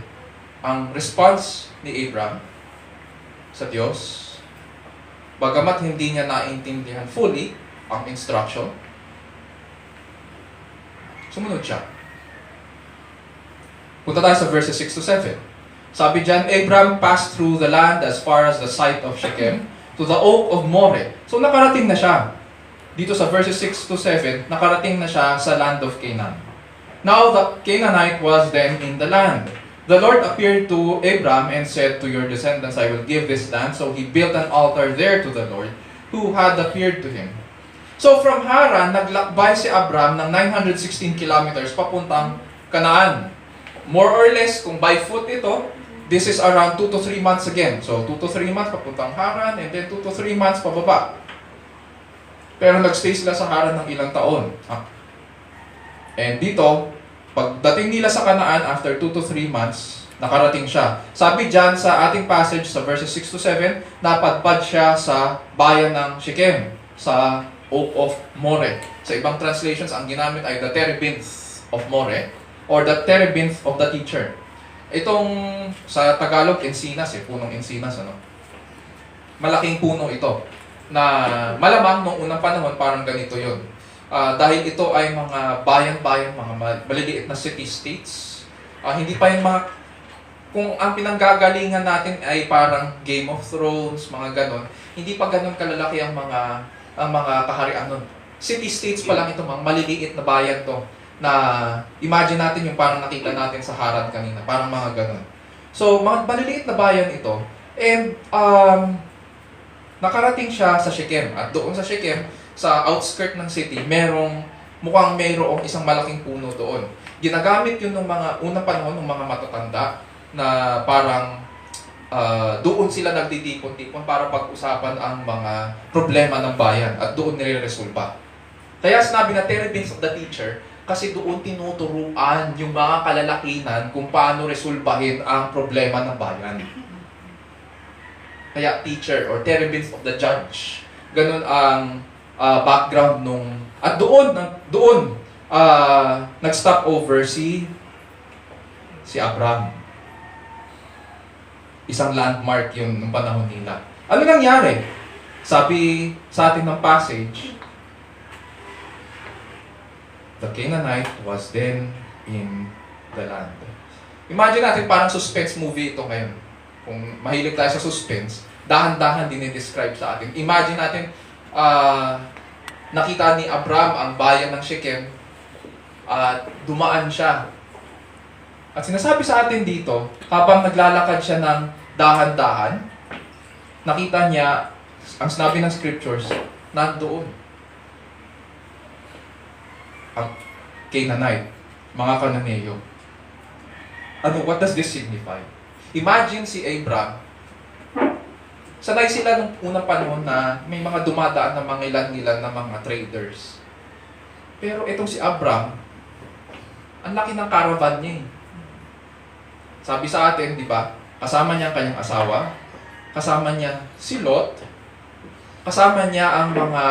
ang response ni Abraham sa Diyos. Bagamat hindi niya naintindihan fully ang instruction, sumunod siya. Punta tayo sa verses 6 to 7. Sabi dyan, Abraham passed through the land as far as the site of Shechem to the oak of Moreh. So nakarating na siya. Dito sa verses 6 to 7, nakarating na siya sa land of Canaan. Now the Canaanite was then in the land. The Lord appeared to Abraham and said, to your descendants I will give this land. So he built an altar there to the Lord, who had appeared to him. So from Haran, naglakbay si Abraham ng 916 kilometers papuntang Canaan. More or less, kung by foot ito, this is around 2 to 3 months again. So 2 to 3 months papuntang Haran, and then 2 to 3 months pababa. Pero nagstay sila sa Haran ng ilang taon. And dito, pagdating nila sa Canaan after 2 to 3 months, nakarating siya. Sabi dyan sa ating passage sa verses 6 to 7, napadpad siya sa bayan ng Shechem, sa Oak of Moreh. Sa ibang translations, ang ginamit ay the terebinth of Moreh or the terebinth of the teacher. Itong sa Tagalog, ensinas, punong ensinas, ano? Malaking puno ito na malamang nung unang panahon parang ganito yun. Dahil ito ay mga bayan-bayan, mga maliliit na city-states. Hindi pa yung mga, kung ang pinanggagalingan natin ay parang Game of Thrones, mga ganon, hindi pa ganon kalalaki ang mga kaharian nun. City-states pa lang ito, mga maliliit na bayan to, na imagine natin yung parang nakita natin sa Haran kanina, parang mga ganon. So, mga maliliit na bayan ito, and nakarating siya sa Shechem, at doon sa Shechem, sa outskirt ng city, mukhang mayroong isang malaking puno doon. Ginagamit yun ng mga unang panahon ng mga matatanda na parang doon sila nagtitipon-tipon para pag-usapan ang mga problema ng bayan at doon nire-resolba. Kaya sinabi na terebinth of the teacher kasi doon tinuturuan yung mga kalalakinan kung paano resolbahin ang problema ng bayan. Kaya teacher or terebinth of the judge. Ganun ang background nung at doon nag-stop over si Abraham. Isang landmark yun nung panahon nila. Ano nangyari? Sabi sa atin ng passage, the Canaanite was then in the land. Imagine natin parang suspense movie ito ngayon. Kung mahilig tayo sa suspense, dahan-dahan dinidescribe sa atin. Imagine natin nakita ni Abraham ang bayan ng Shechem at dumaan siya. At sinasabi sa atin dito, habang naglalakad siya ng dahan-dahan, nakita niya, ang sinabi ng scriptures, nandoon ang Canaanite, mga Kananeo. What does this signify? Imagine si Abraham, sanay sila nung unang panahon na may mga dumadaan na mga ilan-ilan na mga traders. Pero itong si Abraham, ang laki ng caravan niya. Sabi sa atin, di ba? Kasama niya ang kanyang asawa, kasama niya si Lot, kasama niya ang mga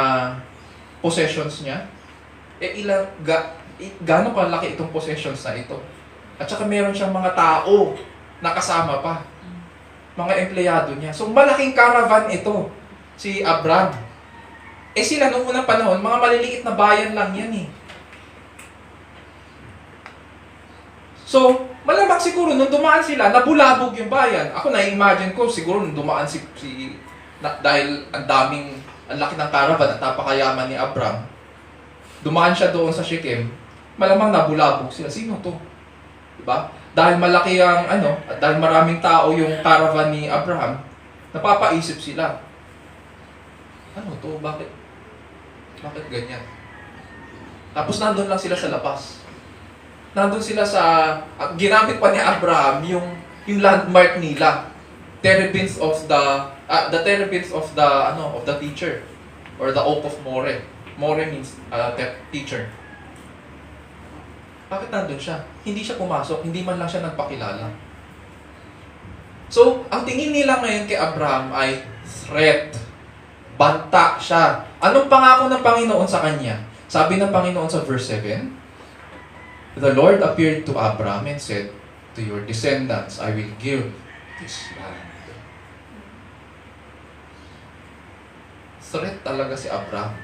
possessions niya. Gaano kalaki itong possessions na ito? At saka meron siyang mga tao na kasama pa. Mga empleyado niya. So, malaking caravan ito, si Abraham. Sila noong unang panahon, mga maliliit na bayan lang yan eh. So, malamang siguro, nung dumaan sila, nabulabog yung bayan. Ako na-imagine ko, siguro nung dumaan dahil ang laki ng caravan at napakayaman ni Abraham, dumaan siya doon sa Shechem, malamang nabulabog sila. Sino to? Diba? Dahil malaki ang at dahil maraming tao yung caravan ni Abraham, napapaisip sila. Ano to? Bakit ganyan? Tapos nandun lang sila sa labas. Nandun sila ginamit pa ni Abraham yung landmark nila. Terebinth of the terebinth of the teacher or the oak of Moreh. Moreh means teacher. Bakit nandun siya? Hindi siya pumasok, hindi man lang siya nagpakilala. So, ang tingin nila ngayon kay Abraham ay threat Banta siya. Anong pangako ng Panginoon sa kanya? Sabi ng Panginoon sa verse 7, the Lord appeared to Abram and said, to your descendants, I will give this land. Threat talaga si Abram.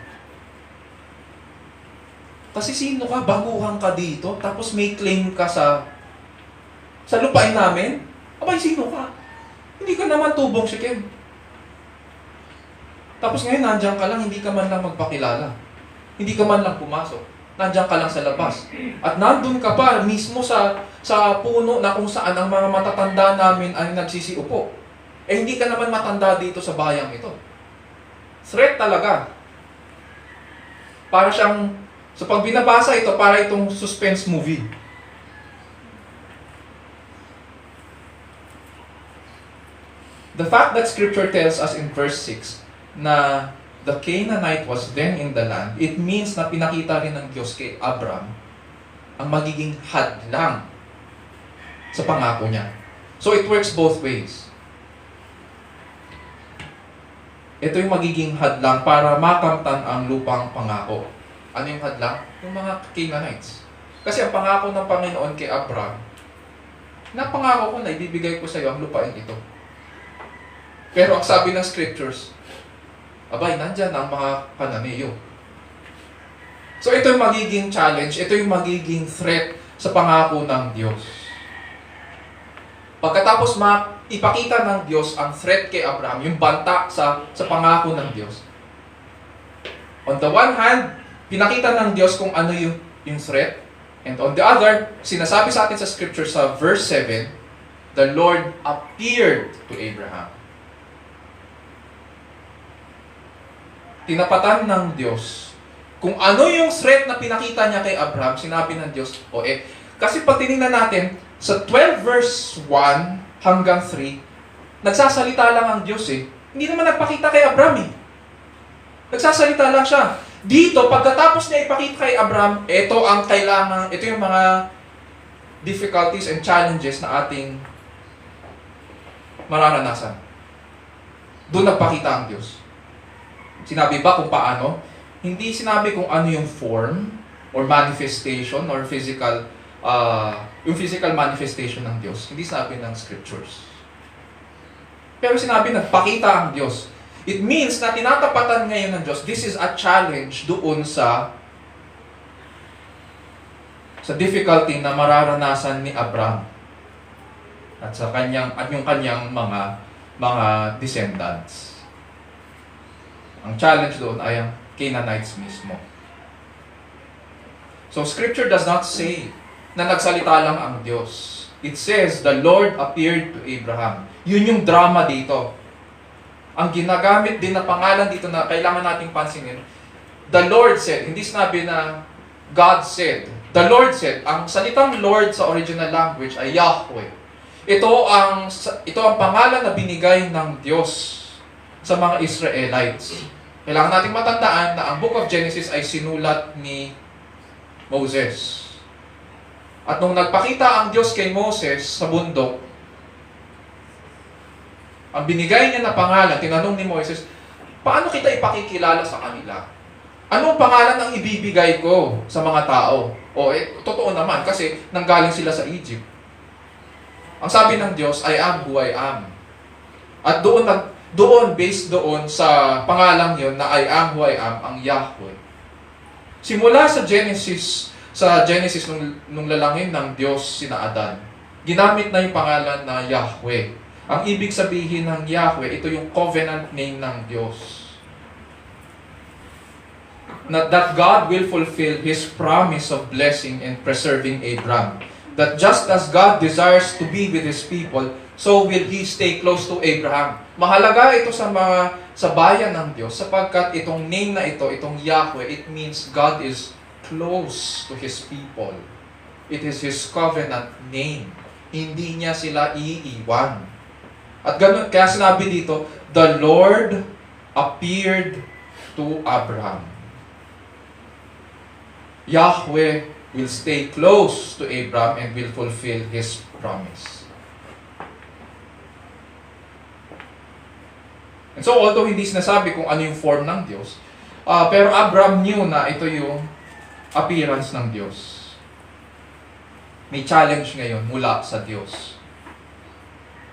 Kasi sino ka? Baguhan ka dito, tapos may claim ka sa lupain namin? Abay, sino ka? Hindi ka naman tubong Shechem. Tapos ngayon, nandiyan ka lang, hindi ka man lang magpakilala. Hindi ka man lang pumasok. Nandiyan ka lang sa labas. At nandun ka pa mismo sa puno na kung saan ang mga matatanda namin ay nagsisiupo. Eh hindi ka naman matanda dito sa bayang ito. Threat talaga. Para siyang, so pag binabasa ito, para itong suspense movie. The fact that Scripture tells us in verse 6 na the Canaanite was then in the land, it means na pinakita rin ng Diyos kay Abram ang magiging hadlang sa pangako niya. So it works both ways. Ito yung magiging hadlang para makamtan ang lupang pangako. Ano yung hadlang? Yung mga Canaanites. Kasi ang pangako ng Panginoon kay Abram, na pangako ko na ibibigay ko sa iyo ang lupain ito. Pero ang sabi ng Scriptures, abay, nandyan ang mga Kananeo. So ito yung magiging challenge, ito yung magiging threat sa pangako ng Diyos. Pagkatapos ipakita ng Diyos ang threat kay Abraham, yung banta sa pangako ng Diyos. On the one hand, pinakita ng Diyos kung ano yung threat. And on the other, sinasabi sa atin sa Scripture sa verse 7, the Lord appeared to Abraham. Tinapatan ng Diyos kung ano yung threat na pinakita niya kay Abraham, sinabi ng Diyos, kasi pag tinignan natin, sa 12 verse 1 hanggang 3, nagsasalita lang ang Diyos Hindi naman nagpakita kay Abraham Nagsasalita lang siya. Dito, pagkatapos niya ipakita kay Abraham, ito yung mga difficulties and challenges na ating mararanasan. Doon nagpakita ang Diyos. Sinabi ba kung paano? Hindi sinabi kung ano yung form or manifestation or yung physical manifestation ng Diyos. Hindi sinabi ng Scriptures. Pero sinabi nagpakita ang Diyos. It means na tinatapatan ngayon ng Diyos. This is a challenge doon sa difficulty na mararanasan ni Abraham at yung kanyang mga descendants. Ang challenge doon ay ang Canaanites mismo. So Scripture does not say na nagsalita lang ang Diyos. It says, the Lord appeared to Abraham. Yun yung drama dito. Ang ginagamit din na pangalan dito na kailangan nating pansinin, the Lord said, hindi sinabi na God said. The Lord said, ang salitang Lord sa original language ay Yahweh. Ito ang pangalan na binigay ng Diyos sa mga Israelites. Kailangan nating matandaan na ang Book of Genesis ay sinulat ni Moses. At nung nagpakita ang Diyos kay Moses sa bundok, ang binigay niya na pangalan, tinanong ni Moses, paano kita ipakikilala sa kanila? Anong pangalan ang ibibigay ko sa mga tao? Totoo naman, kasi nanggaling sila sa Egypt. Ang sabi ng Diyos, I am who I am. At based doon sa pangalang yun na I am who I am, ang Yahweh. Simula sa Genesis nung lalangin ng Diyos sina Adan, ginamit na yung pangalan na Yahweh. Ang ibig sabihin ng Yahweh, ito yung covenant name ng Diyos. That God will fulfill His promise of blessing and preserving Abraham. That just as God desires to be with His people, so will He stay close to Abraham. Mahalaga ito sa bayan ng Diyos sapagkat itong name na ito, itong Yahweh, it means God is close to His people. It is His covenant name. Hindi niya sila iiwan. At ganun, kaya sinabi dito, the Lord appeared to Abraham. Yahweh will stay close to Abraham and will fulfill His promise. And So although hindi sinasabi kung ano yung form ng Diyos, pero Abraham knew na ito yung appearance ng Diyos. May challenge ngayon mula sa Diyos.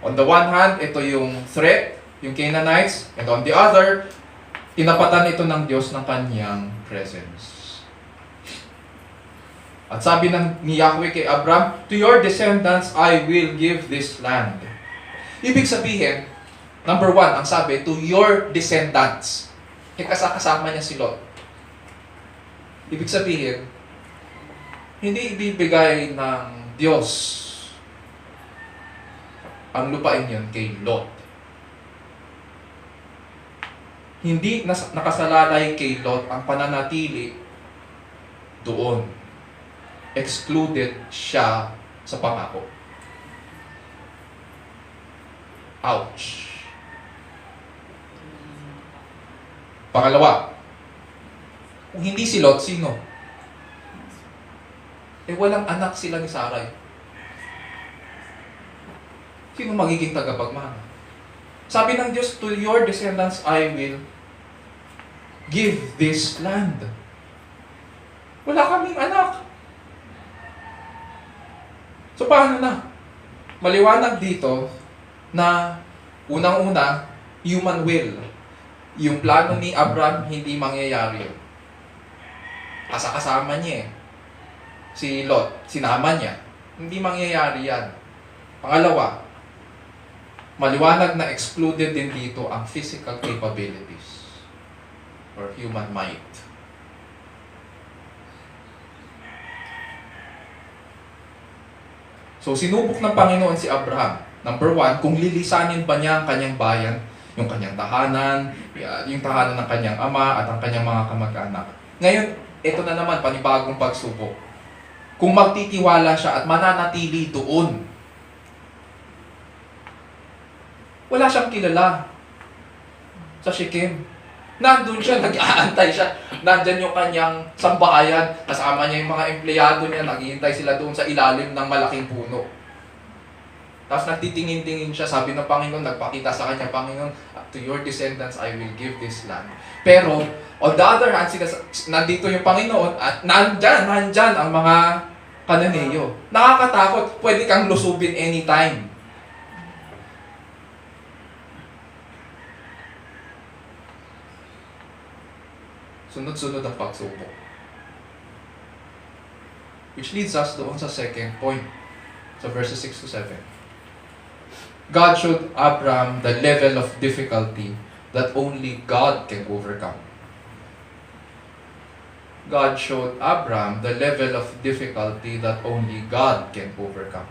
On the one hand, ito yung threat, yung Canaanites, and on the other, tinapatan ito ng Diyos ng kanyang presence. At sabi ni Yahweh kay Abraham, to your descendants I will give this land. Ibig sabihin, number one, ang sabi, to your descendants. Kasama niya si Lot. Ibig sabihin, hindi ibibigay ng Diyos ang lupain yun kay Lot. Hindi nakasalalay kay Lot ang pananatili doon. Excluded siya sa pangako. Ouch. Pangalawa, kung hindi si Lot, sino? Walang anak sila ni Sarai. Sino magiging tagapagmana? Sabi ng Diyos, to your descendants I will give this land. Wala kaming anak. So paano na? Maliwanag dito na unang-una, human will. Yung plano ni Abraham hindi mangyayari yun. Kasama niya si Lot, sinama niya. Hindi mangyayari yan. Pangalawa, maliwanag na excluded din dito ang physical capabilities or human might. So, sinubok ng Panginoon si Abraham. Number one, kung lilisanin ba niya ang kanyang bayan, yung kanyang tahanan, yung tahanan ng kanyang ama at ang kanyang mga kamag-anak. Ngayon, ito na naman, panibagong pagsubok. Kung magtitiwala siya at mananatili doon, wala siyang kilala sa Shechem. Nandun siya, nag-aantay siya. Nandyan yung kanyang sambahayan. Kasama niya yung mga empleyado niya. Naghihintay sila doon sa ilalim ng malaking puno. Tapos nagtitingin-tingin siya. Sabi ng Panginoon, nagpakita sa kanya, Panginoon, to your descendants I will give this land. Pero, on the other hand, nandito yung Panginoon at nandyan ang mga Kananeyo. Nakakatakot. Pwede kang lusubin anytime. Sunod-sunod ang pagsubok. Which leads us doon sa second point. Sa verses 6 to 7. God showed Abraham the level of difficulty that only God can overcome. God showed Abraham the level of difficulty that only God can overcome.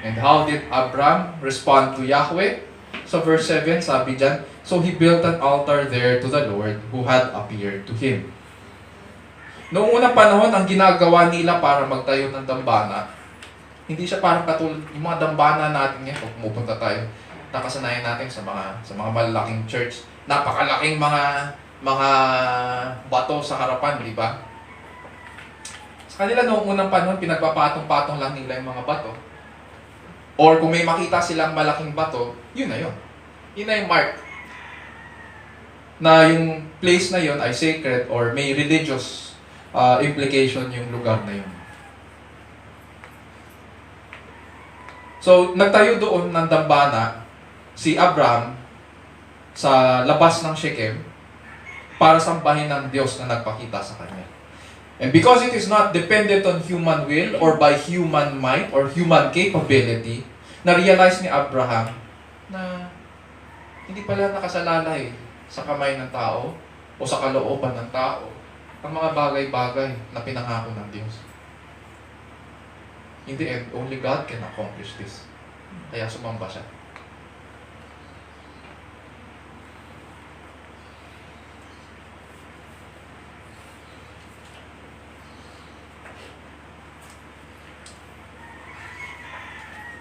And how did Abraham respond to Yahweh? So verse 7, sabi dyan, so he built an altar there to the Lord who had appeared to him. Noong unang panahon, ang ginagawa nila para magtayo ng dambana, hindi siya parang katulad yung mga dambana natin ngayon. Pag pumupunta tayo, nakasanayan natin sa mga malalaking church, napakalaking mga bato sa harapan, di ba? Sa kanila noong unang panahon, pinagpapatong-patong lang nila yung mga bato. Or kung may makita silang malaking bato, yun na yun. Yun na yung mark. Na yung place na yun ay sacred or may religious implication yung lugar na yun. So, nagtayo doon ng dambana si Abraham sa labas ng Shechem para sambahin ng Diyos na nagpakita sa kanya. And because it is not dependent on human will or by human might or human capability, na-realize ni Abraham na hindi pala nakasalalay sa kamay ng tao o sa kalooban ng tao ang mga bagay-bagay na pinangako ng Diyos. In the end, only God can accomplish this. Kaya sumamba siya.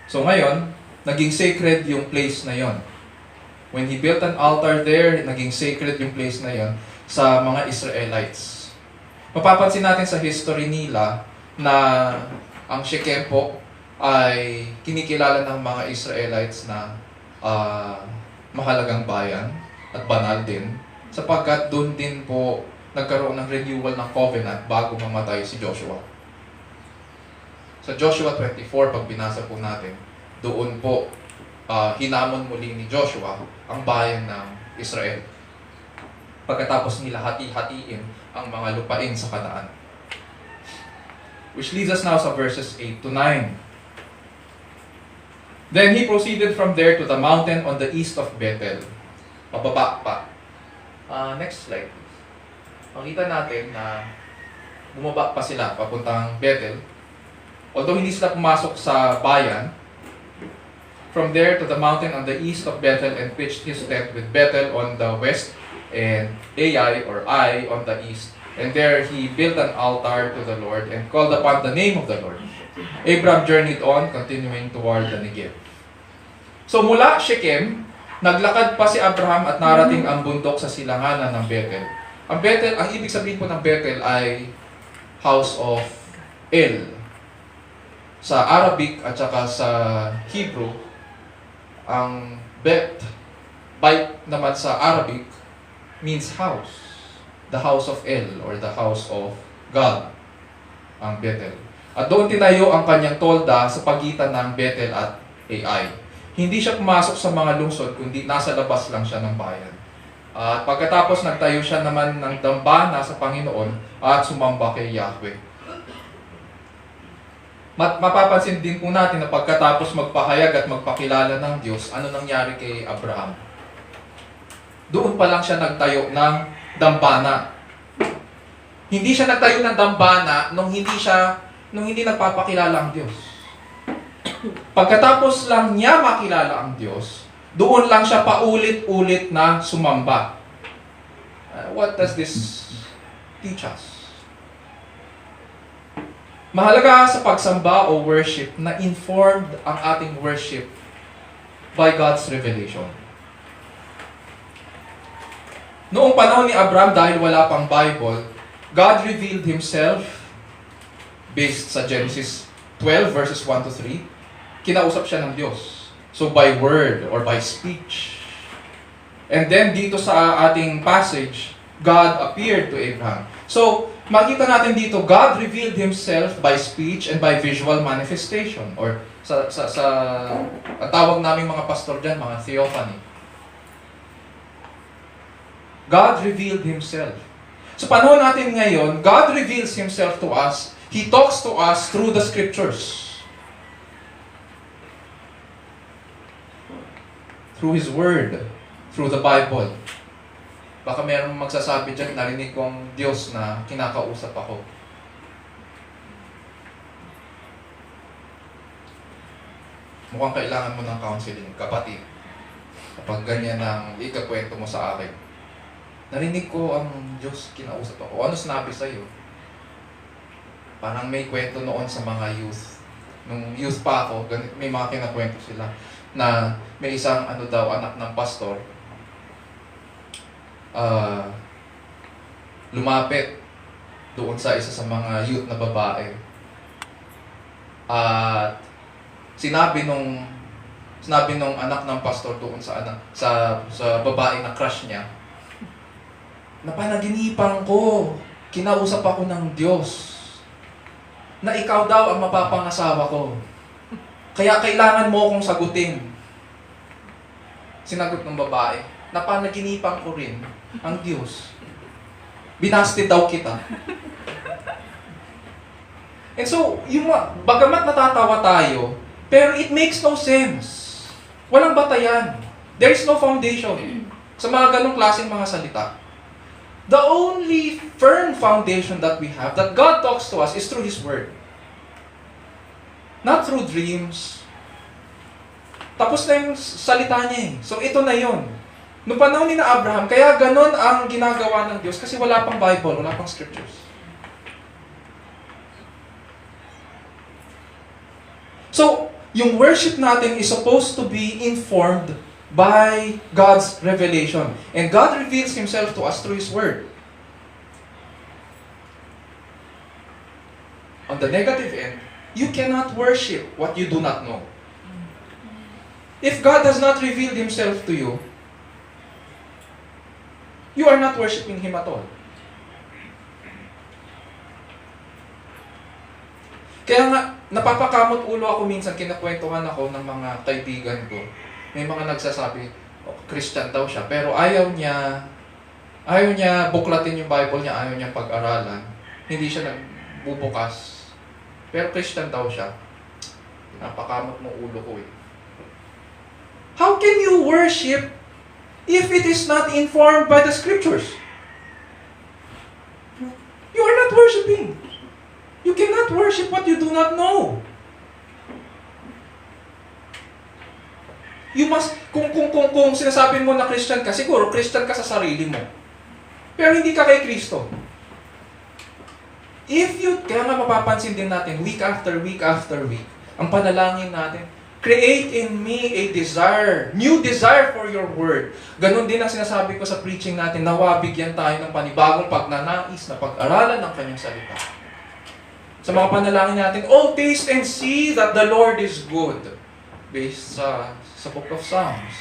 So ngayon, naging sacred yung place na yon. When he built an altar there, naging sacred yung place na yon sa mga Israelites. Mapapansin natin sa history nila na ang Shechem po ay kinikilala ng mga Israelites na mahalagang bayan at banal din, sapagkat doon din po nagkaroon ng renewal ng covenant bago mamatay si Joshua. Sa Joshua 24, pag binasa po natin, doon po hinamon muli ni Joshua ang bayan ng Israel. Pagkatapos nila hati-hatiin ang mga lupain sa Kanaan. Which leads us now sa verses 8 to 9. Then he proceeded from there to the mountain on the east of Bethel. Pababa pa. Next slide, please. Makita natin na bumaba pa sila papuntang Bethel. Although hindi sila pumasok sa bayan, from there to the mountain on the east of Bethel and pitched his tent with Bethel on the west and Ai or Ai on the east. And there he built an altar to the Lord and called upon the name of the Lord. Abram journeyed on, continuing toward the Negev. So mula Shechem, naglakad pa si Abraham at narating ang bundok sa silanganan ng Bethel. Ang Bethel, ang ibig sabihin po ng Bethel ay House of El. Sa Arabic at saka sa Hebrew, ang Beit naman sa Arabic means house. The house of El or the house of God, ang Bethel. At doon tinayo ang kanyang tolda sa pagitan ng Bethel at Ai. Hindi siya pumasok sa mga lungsod, kundi nasa labas lang siya ng bayan. At pagkatapos nagtayo siya naman ng dambana sa Panginoon at sumamba kay Yahweh. Mapapansin din po natin na pagkatapos magpahayag at magpakilala ng Diyos, ano nangyari kay Abraham? Doon pa lang siya nagtayo ng dambana. Hindi siya nagtayo ng dambana nung hindi nagpapakilala ang Diyos. Pagkatapos lang niya makilala ang Diyos, doon lang siya paulit-ulit na sumamba. What does this teach us? Mahalaga sa pagsamba o worship na informed ang ating worship by God's revelation. Noong panahon ni Abraham, dahil wala pang Bible, God revealed Himself based sa Genesis 12 verses 1 to 3. Kinausap siya ng Diyos. So by word or by speech. And then dito sa ating passage, God appeared to Abraham. So makita natin dito, God revealed Himself by speech and by visual manifestation. Or ang tawag naming mga pastor dyan, mga theophany. God revealed Himself. Sa panahon natin ngayon, God reveals Himself to us. He talks to us through the Scriptures. Through His Word. Through the Bible. Baka mayroong magsasabi dyan, narinig kong Diyos na kinakausap ako. Mukhang kailangan mo ng counseling, kapatid. Kapag ganyan ang ikakwento mo sa akin. Narinig ko ang Diyos kinausap ako. Ano sinabi sa'yo? Parang may kwento noon sa mga youth. Nung youth pa ako, may mga kinakwento sila na may isang anak ng pastor, lumapit doon sa isa sa mga youth na babae. At sinabi nung anak ng pastor doon sa babae na crush niya, napanaginipan ko, kinausap ako ng Diyos, na ikaw daw ang mapapangasawa ko. Kaya kailangan mo akong sagutin. Sinagot ng babae, napanaginipan ko rin ang Diyos. Binasti daw kita. And so, bagamat natatawa tayo, pero it makes no sense. Walang batayan. There is no foundation sa mga ganong klaseng mga salita. The only firm foundation that we have, that God talks to us, is through His Word. Not through dreams. Tapos na yung salita niya eh. So ito na yun. Noong panahon ni Abraham, kaya ganon ang ginagawa ng Diyos kasi wala pang Bible, wala pang Scriptures. So, yung worship natin is supposed to be informed by God's revelation. And God reveals Himself to us through His Word. On the negative end, you cannot worship what you do not know. If God has not revealed Himself to you, you are not worshiping Him at all. Kaya nga, napapakamot ulo ako minsan, kinakwentuhan ako ng mga kaibigan ko. May mga nagsasabi, oh, Christian daw siya, pero ayaw niya buklatin yung Bible niya, ayaw niya pag-aralan. Hindi siya nagbubukas. Pero Christian daw siya. Napakamot mo ulo ko eh. How can you worship if it is not informed by the Scriptures? You are not worshiping. You cannot worship what you do not know. You must, kung sinasabi mo na Christian ka, siguro Christian ka sa sarili mo. Pero hindi ka kay Kristo. Kaya nga mapapansin din natin, week after week after week, ang panalangin natin, create in me a desire, new desire for your word. Ganon din ang sinasabi ko sa preaching natin, nawa bigyan tayo ng panibagong pagnanais na pag-aralan ng kanyang salita. Sa mga panalangin natin, oh, taste and see that the Lord is good. Based sa Book of Psalms.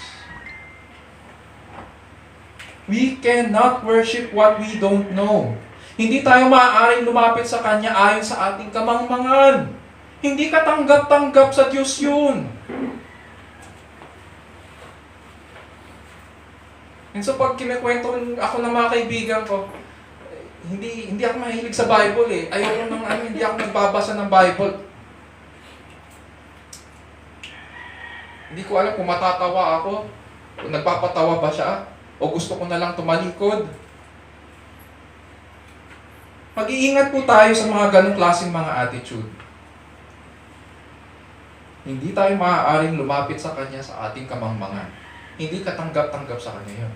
We cannot worship what we don't know. Hindi tayo maaaring lumapit sa Kanya ayon sa ating kamangmangan. Hindi ka tanggap-tanggap sa Diyos yun. And so pag kinikwento ako ng mga kaibigan ko, hindi ako mahilig sa Bible eh. Ayoko hindi ako nagbabasa ng Bible. Hindi ko alam kung matatawa ako, o nagpapatawa ba siya, o gusto ko na lang tumalikod. Mag-iingat po tayo sa mga ganong klaseng mga attitude. Hindi tayo maaaring lumapit sa Kanya sa ating kamangmangan. Hindi katanggap-tanggap sa Kanya yun.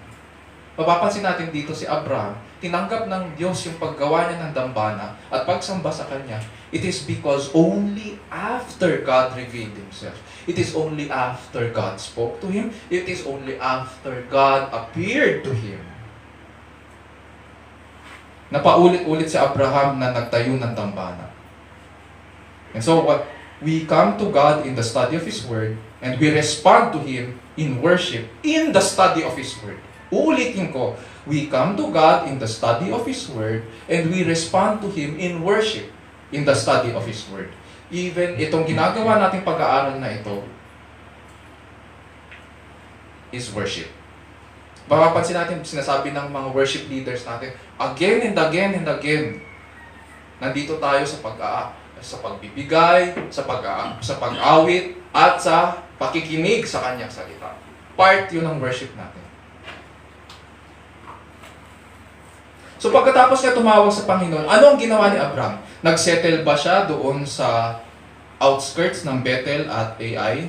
Mapapansin natin dito si Abraham, tinanggap ng Diyos yung paggawa niya ng dambana at pagsamba sa Kanya. It is because only after God revealed Himself. It is only after God spoke to him. It is only after God appeared to him. Napaulit-ulit si Abraham na nagtayo ng dambana. And so we come to God in the study of His Word and we respond to Him in worship in the study of His Word. Uulitin ko, we come to God in the study of His Word and we respond to Him in worship in the study of His Word. Even itong ginagawa nating pag-aaral na ito is worship. Mapapansin natin, sinasabi ng mga worship leaders natin, again and again and again, nandito tayo sa pagbibigay, sa pag-awit, at sa pakikinig sa Kanyang salita. Part yun ng worship natin. So pagkatapos niya tumawag sa Panginoon, ano ang ginawa ni Abraham? Nagsettle ba siya doon sa outskirts ng Bethel at Ai?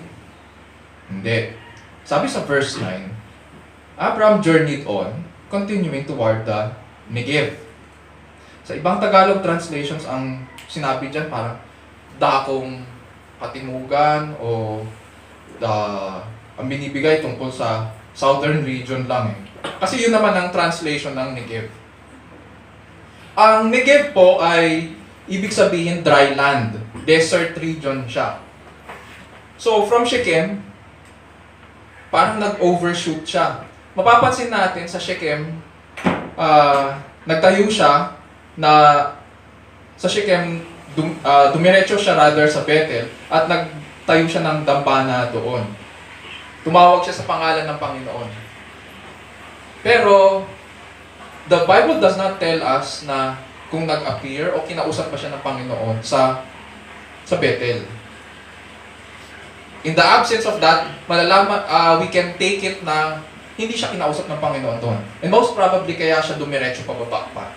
Hindi. Sabi sa verse 9, Abraham journeyed on, continuing toward the Negev. Sa ibang Tagalog translations, ang sinabi dyan parang dakong katimugan o ang binibigay tungkol sa southern region lang eh. Kasi yun naman ang translation ng Negev. Ang Negev po ay ibig sabihin dry land. Desert region siya. So from Shechem, parang nag-overshoot siya. Mapapansin natin sa Shechem, nagtayo siya na sa Shechem, dumiretso siya rather sa Bethel at nagtayo siya ng dambana doon. Tumawag siya sa pangalan ng Panginoon. Pero the Bible does not tell us na kung nag-appear o kinausap ba siya ng Panginoon sa Bethel. In the absence of that, malalaman, we can take it na hindi siya kinausap ng Panginoon doon. And most probably kaya siya dumiretso pababa pa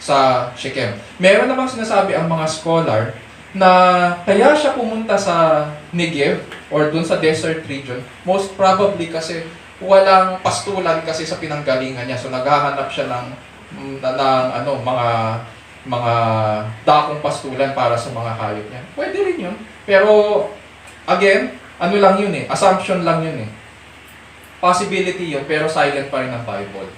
sa Shechem. Meron namang sinasabi ang mga scholar na kaya siya pumunta sa Negev or doon sa desert region, most probably kasi walang pastulan kasi sa pinanggalingan niya. So naghahanap siya ng mga dakong pastulan para sa mga hayop niya. Pwede rin yun. Pero again, ano lang yun eh, assumption lang yun eh. Possibility yun, pero silent pa rin ang Bible.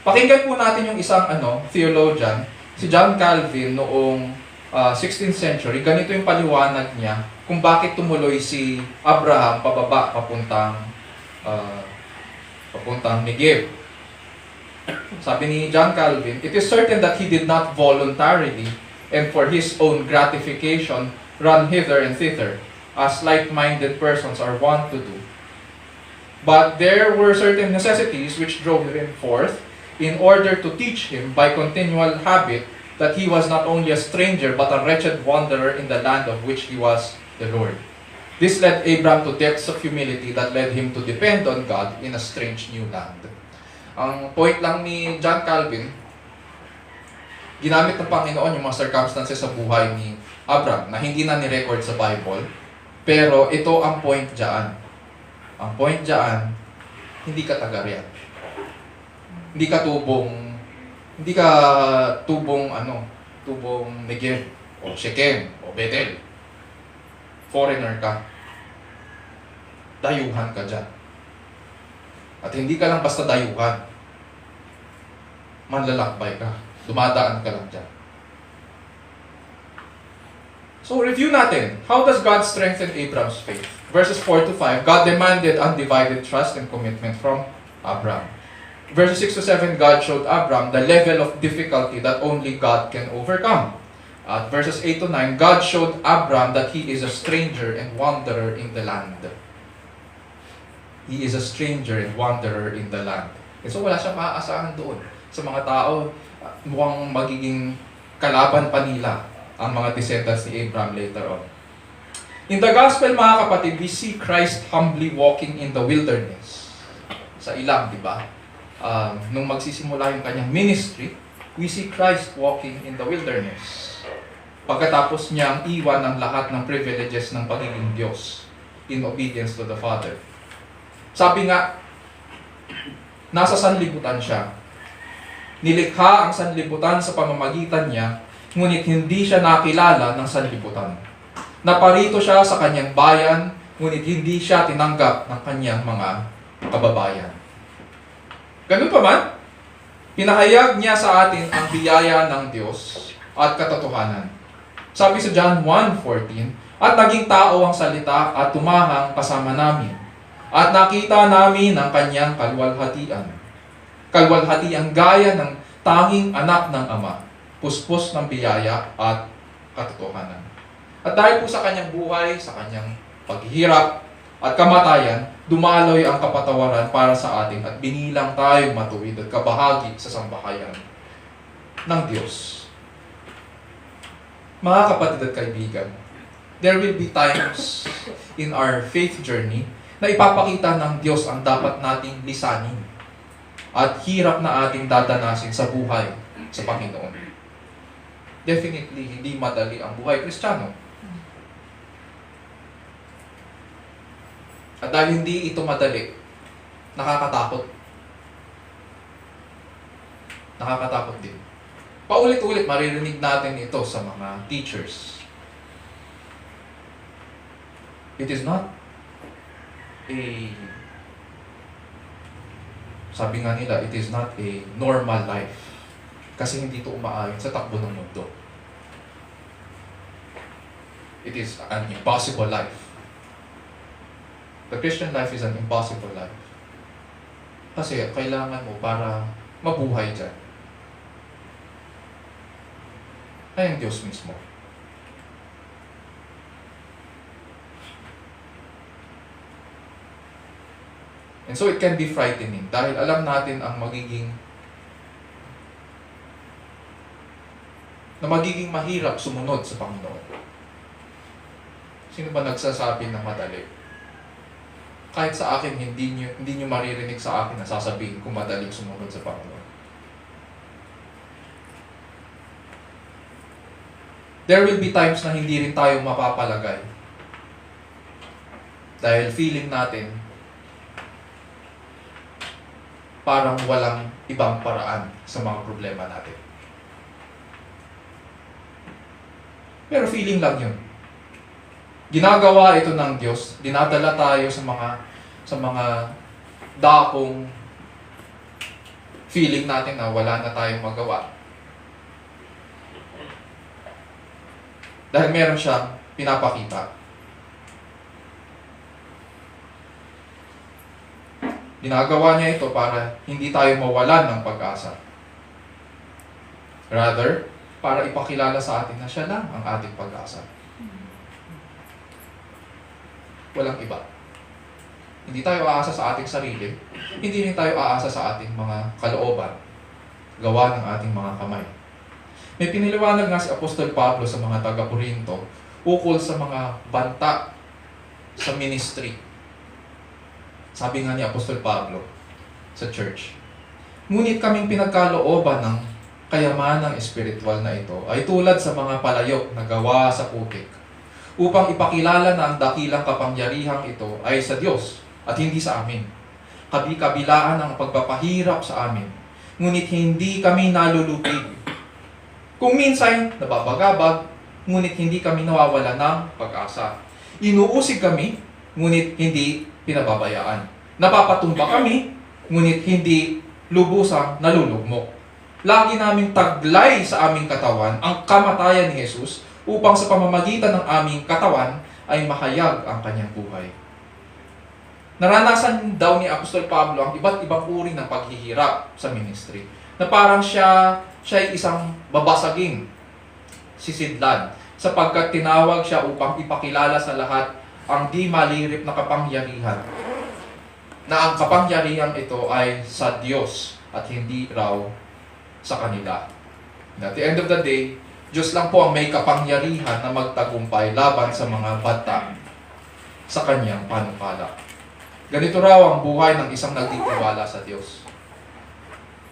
Pakinggan po natin yung isang theologian, si John Calvin noong 16th century, ganito yung paliwanag niya kung bakit tumuloy si Abraham pababa papuntang Negev. Sabi ni John Calvin, "It is certain that he did not voluntarily and for his own gratification run hither and thither, as like-minded persons are wont to do. But there were certain necessities which drove him forth in order to teach him by continual habit that he was not only a stranger but a wretched wanderer in the land of which he was the Lord. This led Abraham to depths of humility that led him to depend on God in a strange new land." Ang point lang ni John Calvin, ginamit ng Panginoon yung mga circumstances sa buhay ni Abraham na hindi na ni-record sa Bible, pero ito ang point dyan. Ang point dyan, hindi ka taga-riyan. Hindi ka tubong Negev, o Shechem, o Bethel. Foreigner ka. Dayuhan ka dyan. At hindi ka lang basta dayuhan. Manlalakbay ka. Dumadaan ka lang dyan. So, review natin. How does God strengthen Abraham's faith? Verses 4 to 5, God demanded undivided trust and commitment from Abraham. Verses 6 to 7, God showed Abraham the level of difficulty that only God can overcome. At verses 8 to 9, God showed Abraham that he is a stranger and wanderer in the land. He is a stranger and wanderer in the land. So wala siyang maaasahan doon sa mga tao, mukhang magiging kalaban pa nila ang mga descendants ni Abraham later on. In the gospel, mga kapatid, we see Christ humbly walking in the wilderness. Sa ilang, di ba? Nung magsisimula yung kanyang ministry, we see Christ walking in the wilderness. Pagkatapos niyang iwan ang lahat ng privileges ng pagiging Diyos in obedience to the Father. Sabi nga, nasa sanlibutan siya. Nilikha ang sanlibutan sa pamamagitan niya, ngunit hindi siya nakilala ng sanlibutan. Naparito siya sa kanyang bayan, ngunit hindi siya tinanggap ng kanyang mga kababayan. Ganun pa man, pinahayag niya sa atin ang biyaya ng Diyos at katotohanan. Sabi sa John 1:14, "At naging tao ang salita at tumahang kasama namin. At nakita namin ang kanyang kalwalhatian. Kalwalhatian gaya ng tanging anak ng Ama, puspos ng biyaya at katotohanan." At dahil po sa kanyang buhay, sa kanyang paghihirap at kamatayan, dumaloy ang kapatawaran para sa atin at binilang tayong matuwid at kabahagi sa sambahayan ng Diyos. Mga kapatid at kaibigan, there will be times in our faith journey na ipapakita ng Diyos ang dapat nating lisanin at hirap na ating dadanasin sa buhay sa Panginoon. Definitely, hindi madali ang buhay Kristiyano. At dahil hindi ito madali, nakakatakot. Nakakatakot din. Paulit-ulit maririnig natin ito sa mga teachers. It is not sabi nga nila, it is not a normal life. Kasi hindi ito umaayon sa takbo ng mundo. It is an impossible life. The Christian life is an impossible life. Kasi kailangan mo para mabuhay dyan ay ang Diyos mismo. And so it can be frightening dahil alam natin ang magiging mahirap sumunod sa Panginoon. Sino ba nagsasabi na madali? Kahit sa akin, hindi nyo maririnig sa akin na sasabihin kung madaling sumunod sa Panginoon. There will be times na hindi rin tayo mapapalagay. Dahil feeling natin, parang walang ibang paraan sa mga problema natin. Pero feeling lang yun. Ginagawa ito ng Diyos, dinadala tayo sa mga dakong feeling natin na wala na tayong magawa. Dahil meron siyang pinapakita. Ginagawa niya ito para hindi tayo mawalan ng pag-asa. Rather, para ipakilala sa atin na siya lang ang ating pag-asa. Walang iba. Hindi tayo aasa sa ating sarili. Hindi rin tayo aasa sa ating mga kalooban. Gawa ng ating mga kamay. May piniliwanag nga si Apostol Pablo sa mga taga-Corinto ukol sa mga banta sa ministry. Sabi nga ni Apostol Pablo sa church, ngunit kaming pinagkalooban ng kayamanang espiritual na ito ay tulad sa mga palayok na gawa sa putik, upang ipakilala na ang dakilang kapangyarihang ito ay sa Diyos at hindi sa amin. Kabi-kabilaan ang pagpapahirap sa amin, ngunit hindi kami nalulupig. Kung minsan nababagabag, ngunit hindi kami nawawala ng pag-asa. Inuusig kami, ngunit hindi pinababayaan. Napapatumba kami, ngunit hindi lubusang nalulugmok. Lagi naming taglay sa aming katawan ang kamatayan ni Jesus upang sa pamamagitan ng aming katawan ay mahayag ang kanyang buhay. Naranasan daw ni Apostol Pablo ang iba't ibang uri ng paghihirap sa ministry. Na parang siya ay isang babasaging sisidlan sapagkat tinawag siya upang ipakilala sa lahat ang di malirip na kapangyarihan. Na ang kapangyarihan ito ay sa Diyos at hindi raw sa kanila. And at the end of the day, Diyos lang po ang may kapangyarihan na magtagumpay laban sa mga bata sa kanyang panukala. Ganito raw ang buhay ng isang nagtitiwala sa Diyos.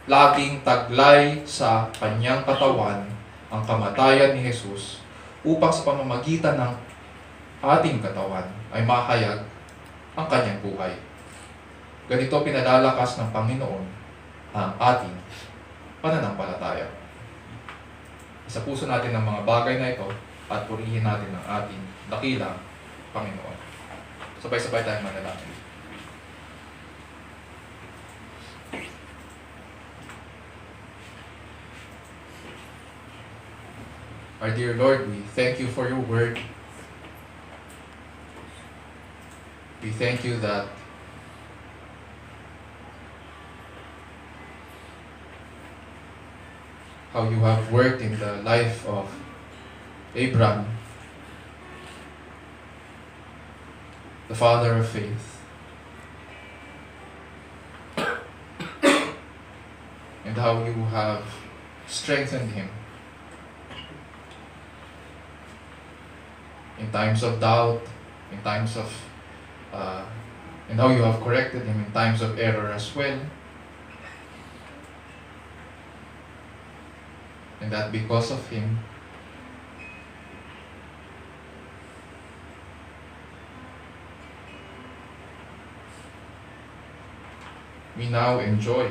Laging taglay sa kanyang katawan ang kamatayan ni Jesus upang sa pamamagitan ng ating katawan ay mahayag ang kanyang buhay. Ganito pinalalakas ng Panginoon ang ating pananampalataya. Isa puso natin ang mga bagay na ito at purihin natin ang ating dakilang Panginoon. Sabay-sabay tayong manalangin. Our dear Lord, we thank you for your word. We thank you that how you have worked in the life of Abraham, the father of faith, and how you have strengthened him in times of doubt, in times of and how you have corrected him in times of error as well. And that because of him, we now enjoy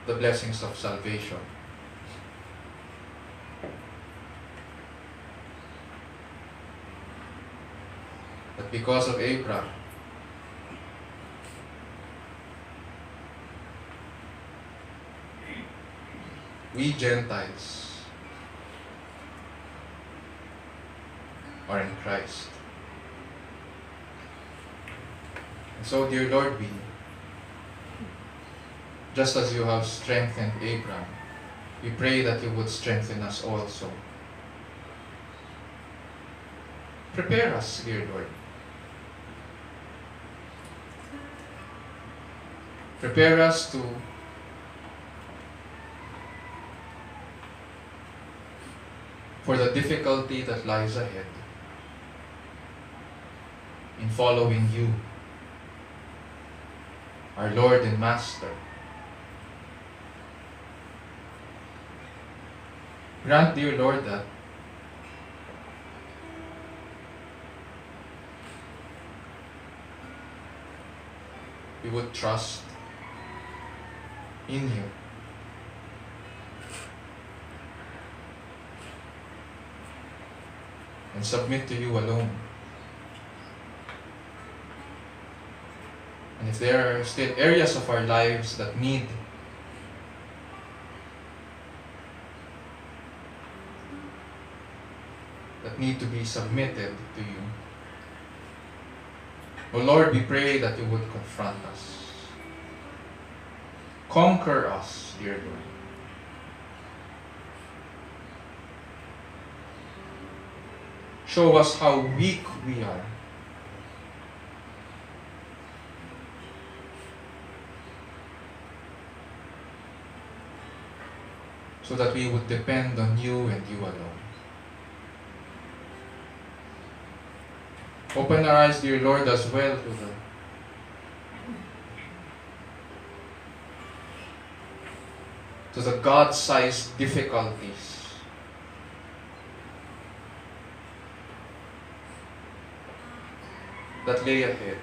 the blessings of salvation. That because of Abraham, we Gentiles are in Christ. And so, dear Lord, just as you have strengthened Abraham, we pray that you would strengthen us also. Prepare us, dear Lord. Prepare us for the difficulty that lies ahead in following you, our Lord and Master. Grant, dear Lord, that we would trust in you. And submit to you alone. And if there are still areas of our lives that need to be submitted to you, O Lord, we pray that you would confront us. Conquer us, dear Lord. Show us how weak we are. So that we would depend on you and you alone. Open our eyes, dear Lord, as well to the God-sized difficulties that lay ahead.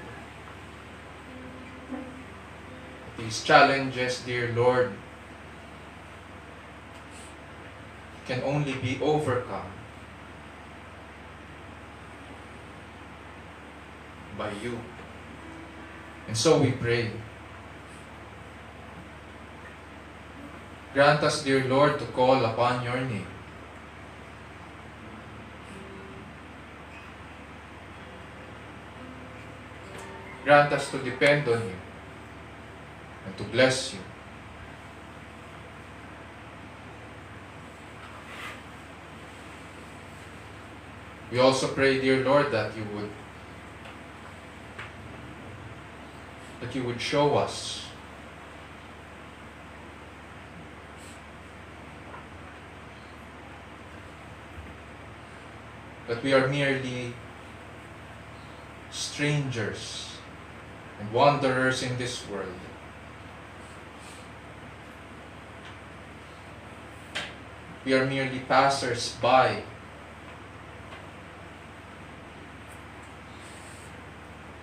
These challenges, dear Lord, can only be overcome by you. And so we pray. Grant us, dear Lord, to call upon your name. Grant us to depend on you and to bless you. We also pray, dear Lord, that you would show us that we are merely strangers and wanderers in this world. We are merely passers-by.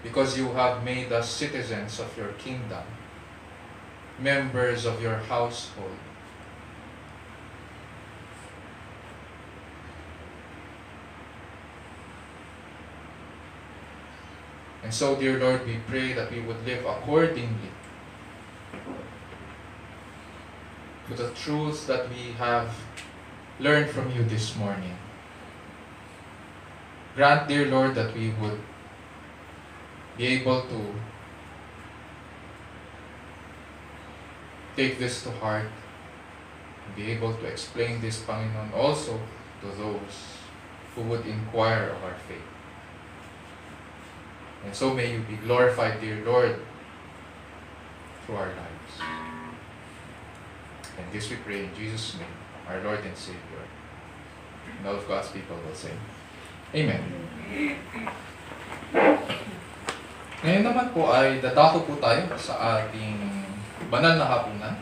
Because you have made us citizens of your kingdom, members of your household. And so, dear Lord, we pray that we would live accordingly to the truths that we have learned from you this morning. Grant, dear Lord, that we would be able to take this to heart, and be able to explain this, Panginoon, also to those who would inquire of our faith. And so may you be glorified, dear Lord, through our lives. And this we pray in Jesus' name, our Lord and Savior. And all of God's people will say, Amen. Ngayon naman po ay dadako po tayo sa ating banal na hapunan.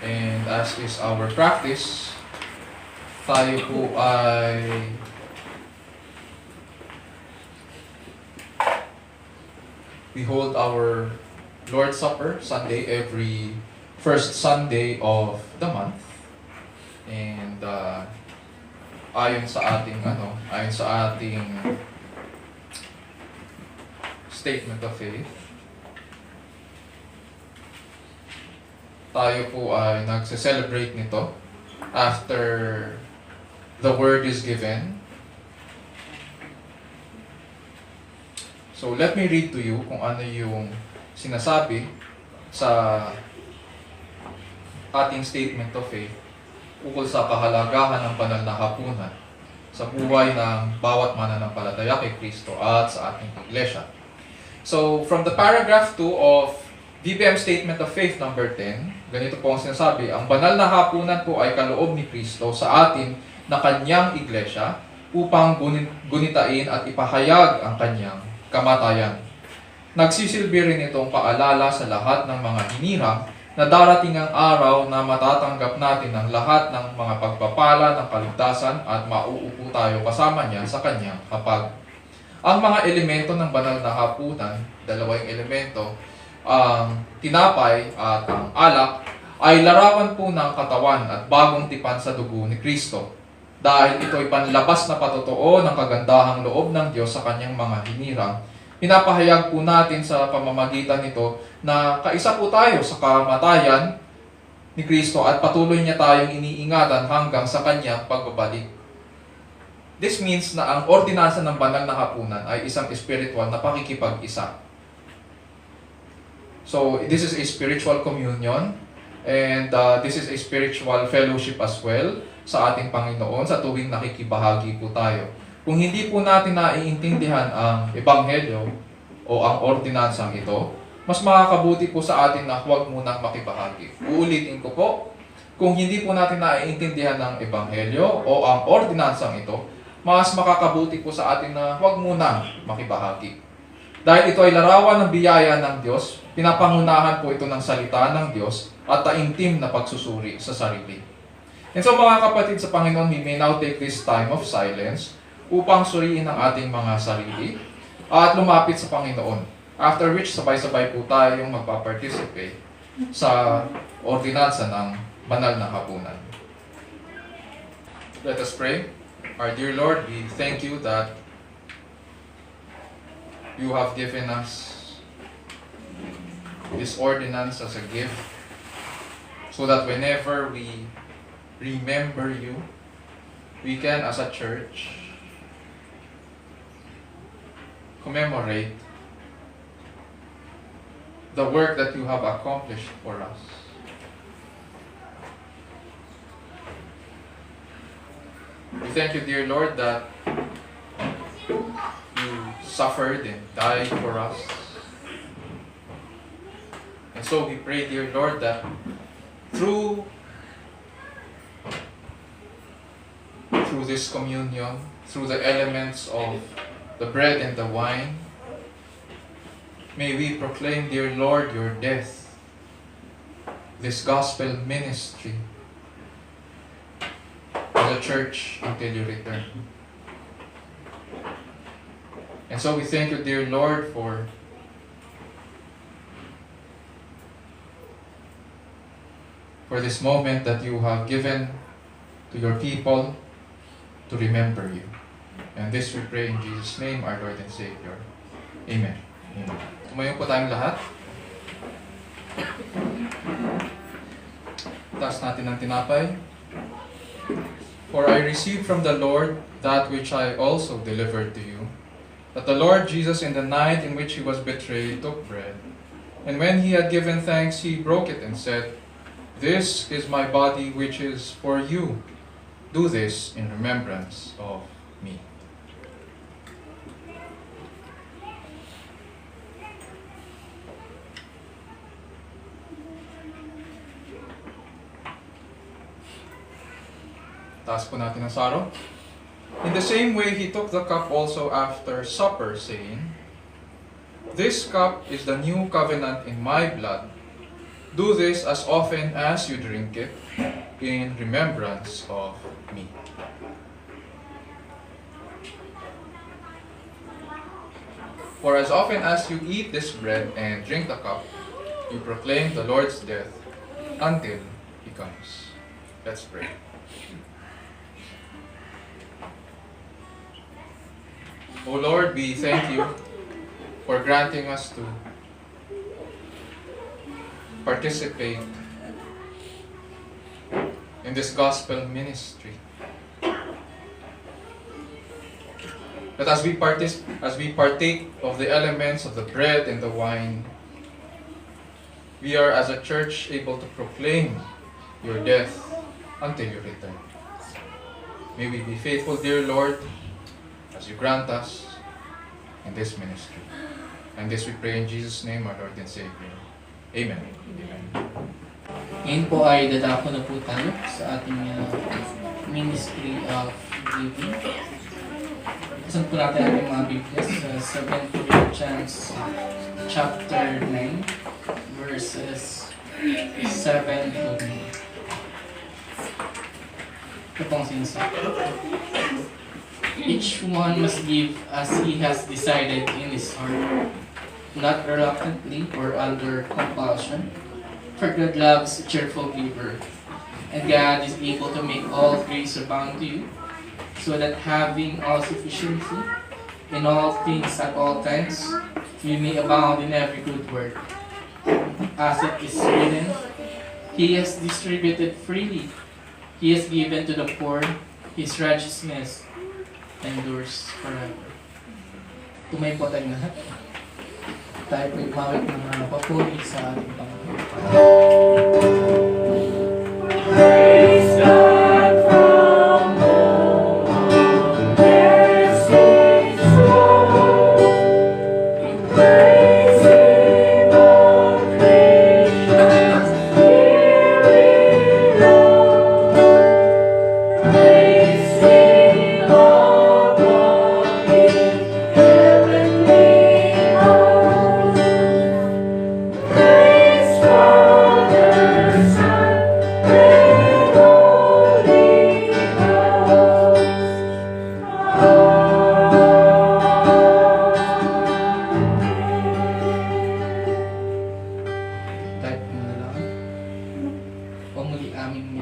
And as is our practice, tayo po ay we hold our Lord's Supper Sunday every first Sunday of the month. And ayon sa ating statement of faith, tayo po ay nagse-celebrate nito after the word is given. So let me read to you kung ano yung sinasabi sa ating statement of faith ukol sa kahalagahan ng banal na hapunan sa buhay ng bawat mananampalataya kay Kristo at sa ating iglesia. So, from the paragraph 2 of DBM Statement of Faith number 10, ganito po ang sinasabi, ang banal na hapunan po ay kaloob ni Kristo sa atin na kanyang iglesia upang gunitain at ipahayag ang kanyang kamatayan. Nagsisilbi rin itong paalala sa lahat ng mga hinirang na darating ang araw na matatanggap natin ang lahat ng mga pagpapala ng kaligtasan at mauupo tayo kasama niya sa kanyang hapag. Ang mga elemento ng banal na hapunan, dalawang elemento, ang tinapay at ang alak, ay larawan po ng katawan at bagong tipan sa dugo ni Kristo. Dahil ito ay panlabas na patotoo ng kagandahang loob ng Diyos sa kanyang mga hinirang, pinapahayag po natin sa pamamagitan nito na kaisa po tayo sa kamatayan ni Kristo at patuloy niya tayong iniingatan hanggang sa kanyang pagbabalik. This means na ang ordinansa ng banal na hapunan ay isang spiritual na pakikipag-isa. So, this is a spiritual communion and this is a spiritual fellowship as well sa ating Panginoon sa tuwing nakikibahagi po tayo. Kung hindi po natin naiintindihan ang Ebanghelyo o ang ordinansang ito, mas makakabuti po sa atin na huwag munang makibahagi. Uulitin ko po, kung hindi po natin naiintindihan ang Ebanghelyo o ang ordinansang ito, mas makakabuti po sa atin na huwag munang makibahagi. Dahil ito ay larawan ng biyaya ng Diyos, pinapangunahan po ito ng salita ng Diyos at taimtim na pagsusuri sa sarili. And so mga kapatid sa Panginoon, we may now take this time of silence upang suriin ang ating mga sarili at lumapit sa Panginoon. After which, sabay-sabay po tayong magpa-participate sa ordinansa ng banal na hapunan. Let us pray. Our dear Lord, we thank you that you have given us this ordinance as a gift so that whenever we remember you, we can as a church commemorate the work that you have accomplished for us. We thank you, dear Lord, that you suffered and died for us. And so we pray, dear Lord, that through this communion, through the elements of the bread and the wine, may we proclaim, dear Lord, your death, this gospel ministry to the church until you return. And so we thank you, dear Lord, for this moment that you have given to your people to remember you. And this we pray in Jesus' name, our Lord and Savior. Amen. Amen. Tumayo po tayong lahat. Taas natin ang tinapay. For I received from the Lord that which I also delivered to you, that the Lord Jesus in the night in which he was betrayed took bread, and when he had given thanks, he broke it and said, "This is my body which is for you. Do this in remembrance of me." Taas po natin ang saro. In the same way, he took the cup also after supper, saying, "This cup is the new covenant in my blood. Do this as often as you drink it in remembrance of me." For as often as you eat this bread and drink the cup, you proclaim the Lord's death until he comes. Let's pray. O Lord, we thank you for granting us to participate in this gospel ministry. That as we partake of the elements of the bread and the wine, we are as a church able to proclaim your death until you return. May we be faithful, dear Lord, as you grant us in this ministry. And this we pray in Jesus' name, our Lord and Savior. Amen. Amen. Ngayon po ay dadako na po tayo sa ating ministry of giving. Saan po natin ating mga Biblia sa 2 Corinthians chapter 9 verses 7 to 9. Ito pong sinasabi. Each one must give as he has decided in his heart, not reluctantly or under compulsion, For God loves a cheerful giver, and God is able to make all grace abound to you, so that having all sufficiency in all things at all times, you may abound in every good work. As it is written, He has distributed freely, He has given to the poor, His righteousness endures forever. Tumay po tayong lahat. Tayo po umawit ng mga papuri sa ating Panginoon. Praise God from whom blessings flow. Praise Him, all creatures here below. Praise Him above in heavenly hosts. Praise Father, Son, and Holy Ghost. Kahit muna lang. O muli aming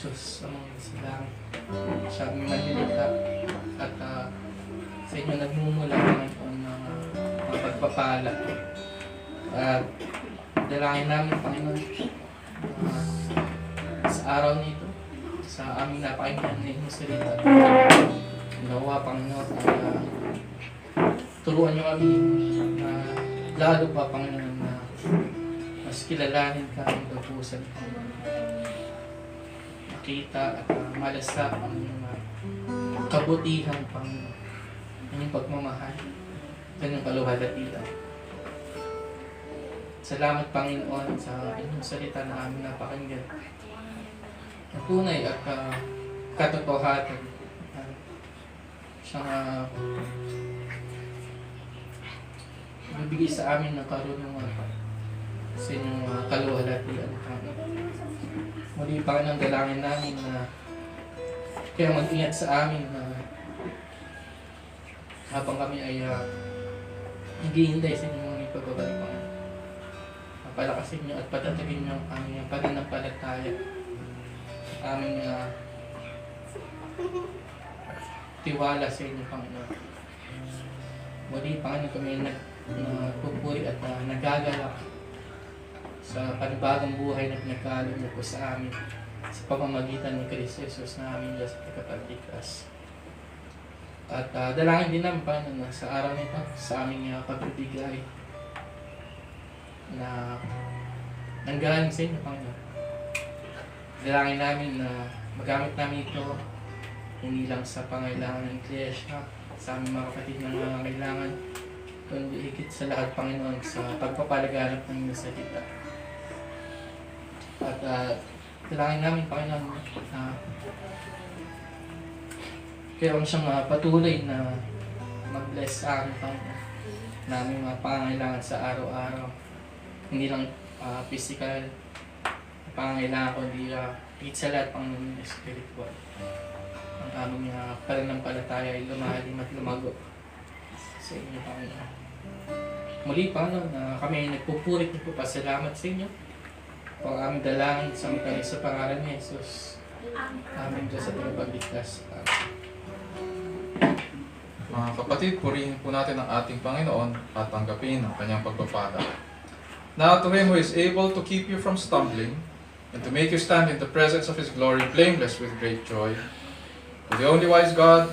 Diyos sa mga silang siya aming manlilikha at sa inyo nagmumula ngayon ng mga pagpapala. At dalangin namin, Panginoon, sa araw nito, sa aming napakinggan na inyong salita. Nawa, Panginoon, turuan niyo kami na lalo pa, Panginoon, na mas kilalanin ka ang kapusan, Panginoon. Makita at malasa ang mga kabutihan, Panginoon. Inyong pagmamahal, kanyang kaluwalhatian. Salamat, Panginoon, sa inyong salita na aming napakinggan. Ang tunay at katotohanan. Siyang bibigay sa amin ng karunungan sa inyong kaluwalhatian, Panginoon. Muli, Panginoon, dalangin namin na kaya mag-ingat sa amin na habang kami ay naghihintay sa inyong mga pagbabalik, Panginoon. Palakasin niyo at patatagin niyo ang aming pananampalataya, aming tiwala sa inyo, Panginoon. Muli, Panginoon, kami nagpupuri at nagagalak sa panibagong buhay na pinagkaloob niyo po sa amin sa pamamagitan ni Kristo Jesus na aming Diyos at Kapagligtas. At dalangin din namin, Panginoon, na sa araw nito, sa aming pagbibigay na nanggaling sa inyo, Panginoon. Dalangin namin na magamit namin ito hindi lang sa pangailangan ng Iglesia, sa aming mga kapatid na nangangailangan, kundi higit sa lahat, Panginoon, sa pagpapalaganap ng inyong salita. At dalangin namin, Panginoon, na kaya siyang patuloy na mag-bless sa amin, Panginoon, na aming mga pangangailangan sa araw-araw. Hindi lang physical pangangailangan, kundi higit sa lahat, Panginoon, spiritual. Ang aming pananampalataya ay lumalim at lumago sa inyo, Panginoon. Muli, Panginoon, na kami ay nagpupurit at nagpapasalamat sa inyo. Ang aming dalangin sa mga sa pangalan ni Jesus, aming Diyos at Tagapagligtas. Mga kapatid, purihin po natin ang ating Panginoon at tanggapin ang kanyang pagpapala. Now to Him who is able to keep you from stumbling and to make you stand in the presence of His glory blameless with great joy, to the only wise God,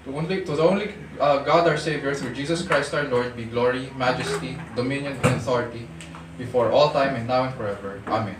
to the only God our Savior through Jesus Christ our Lord, be glory, majesty, dominion, and authority before all time and now and forever. Amen.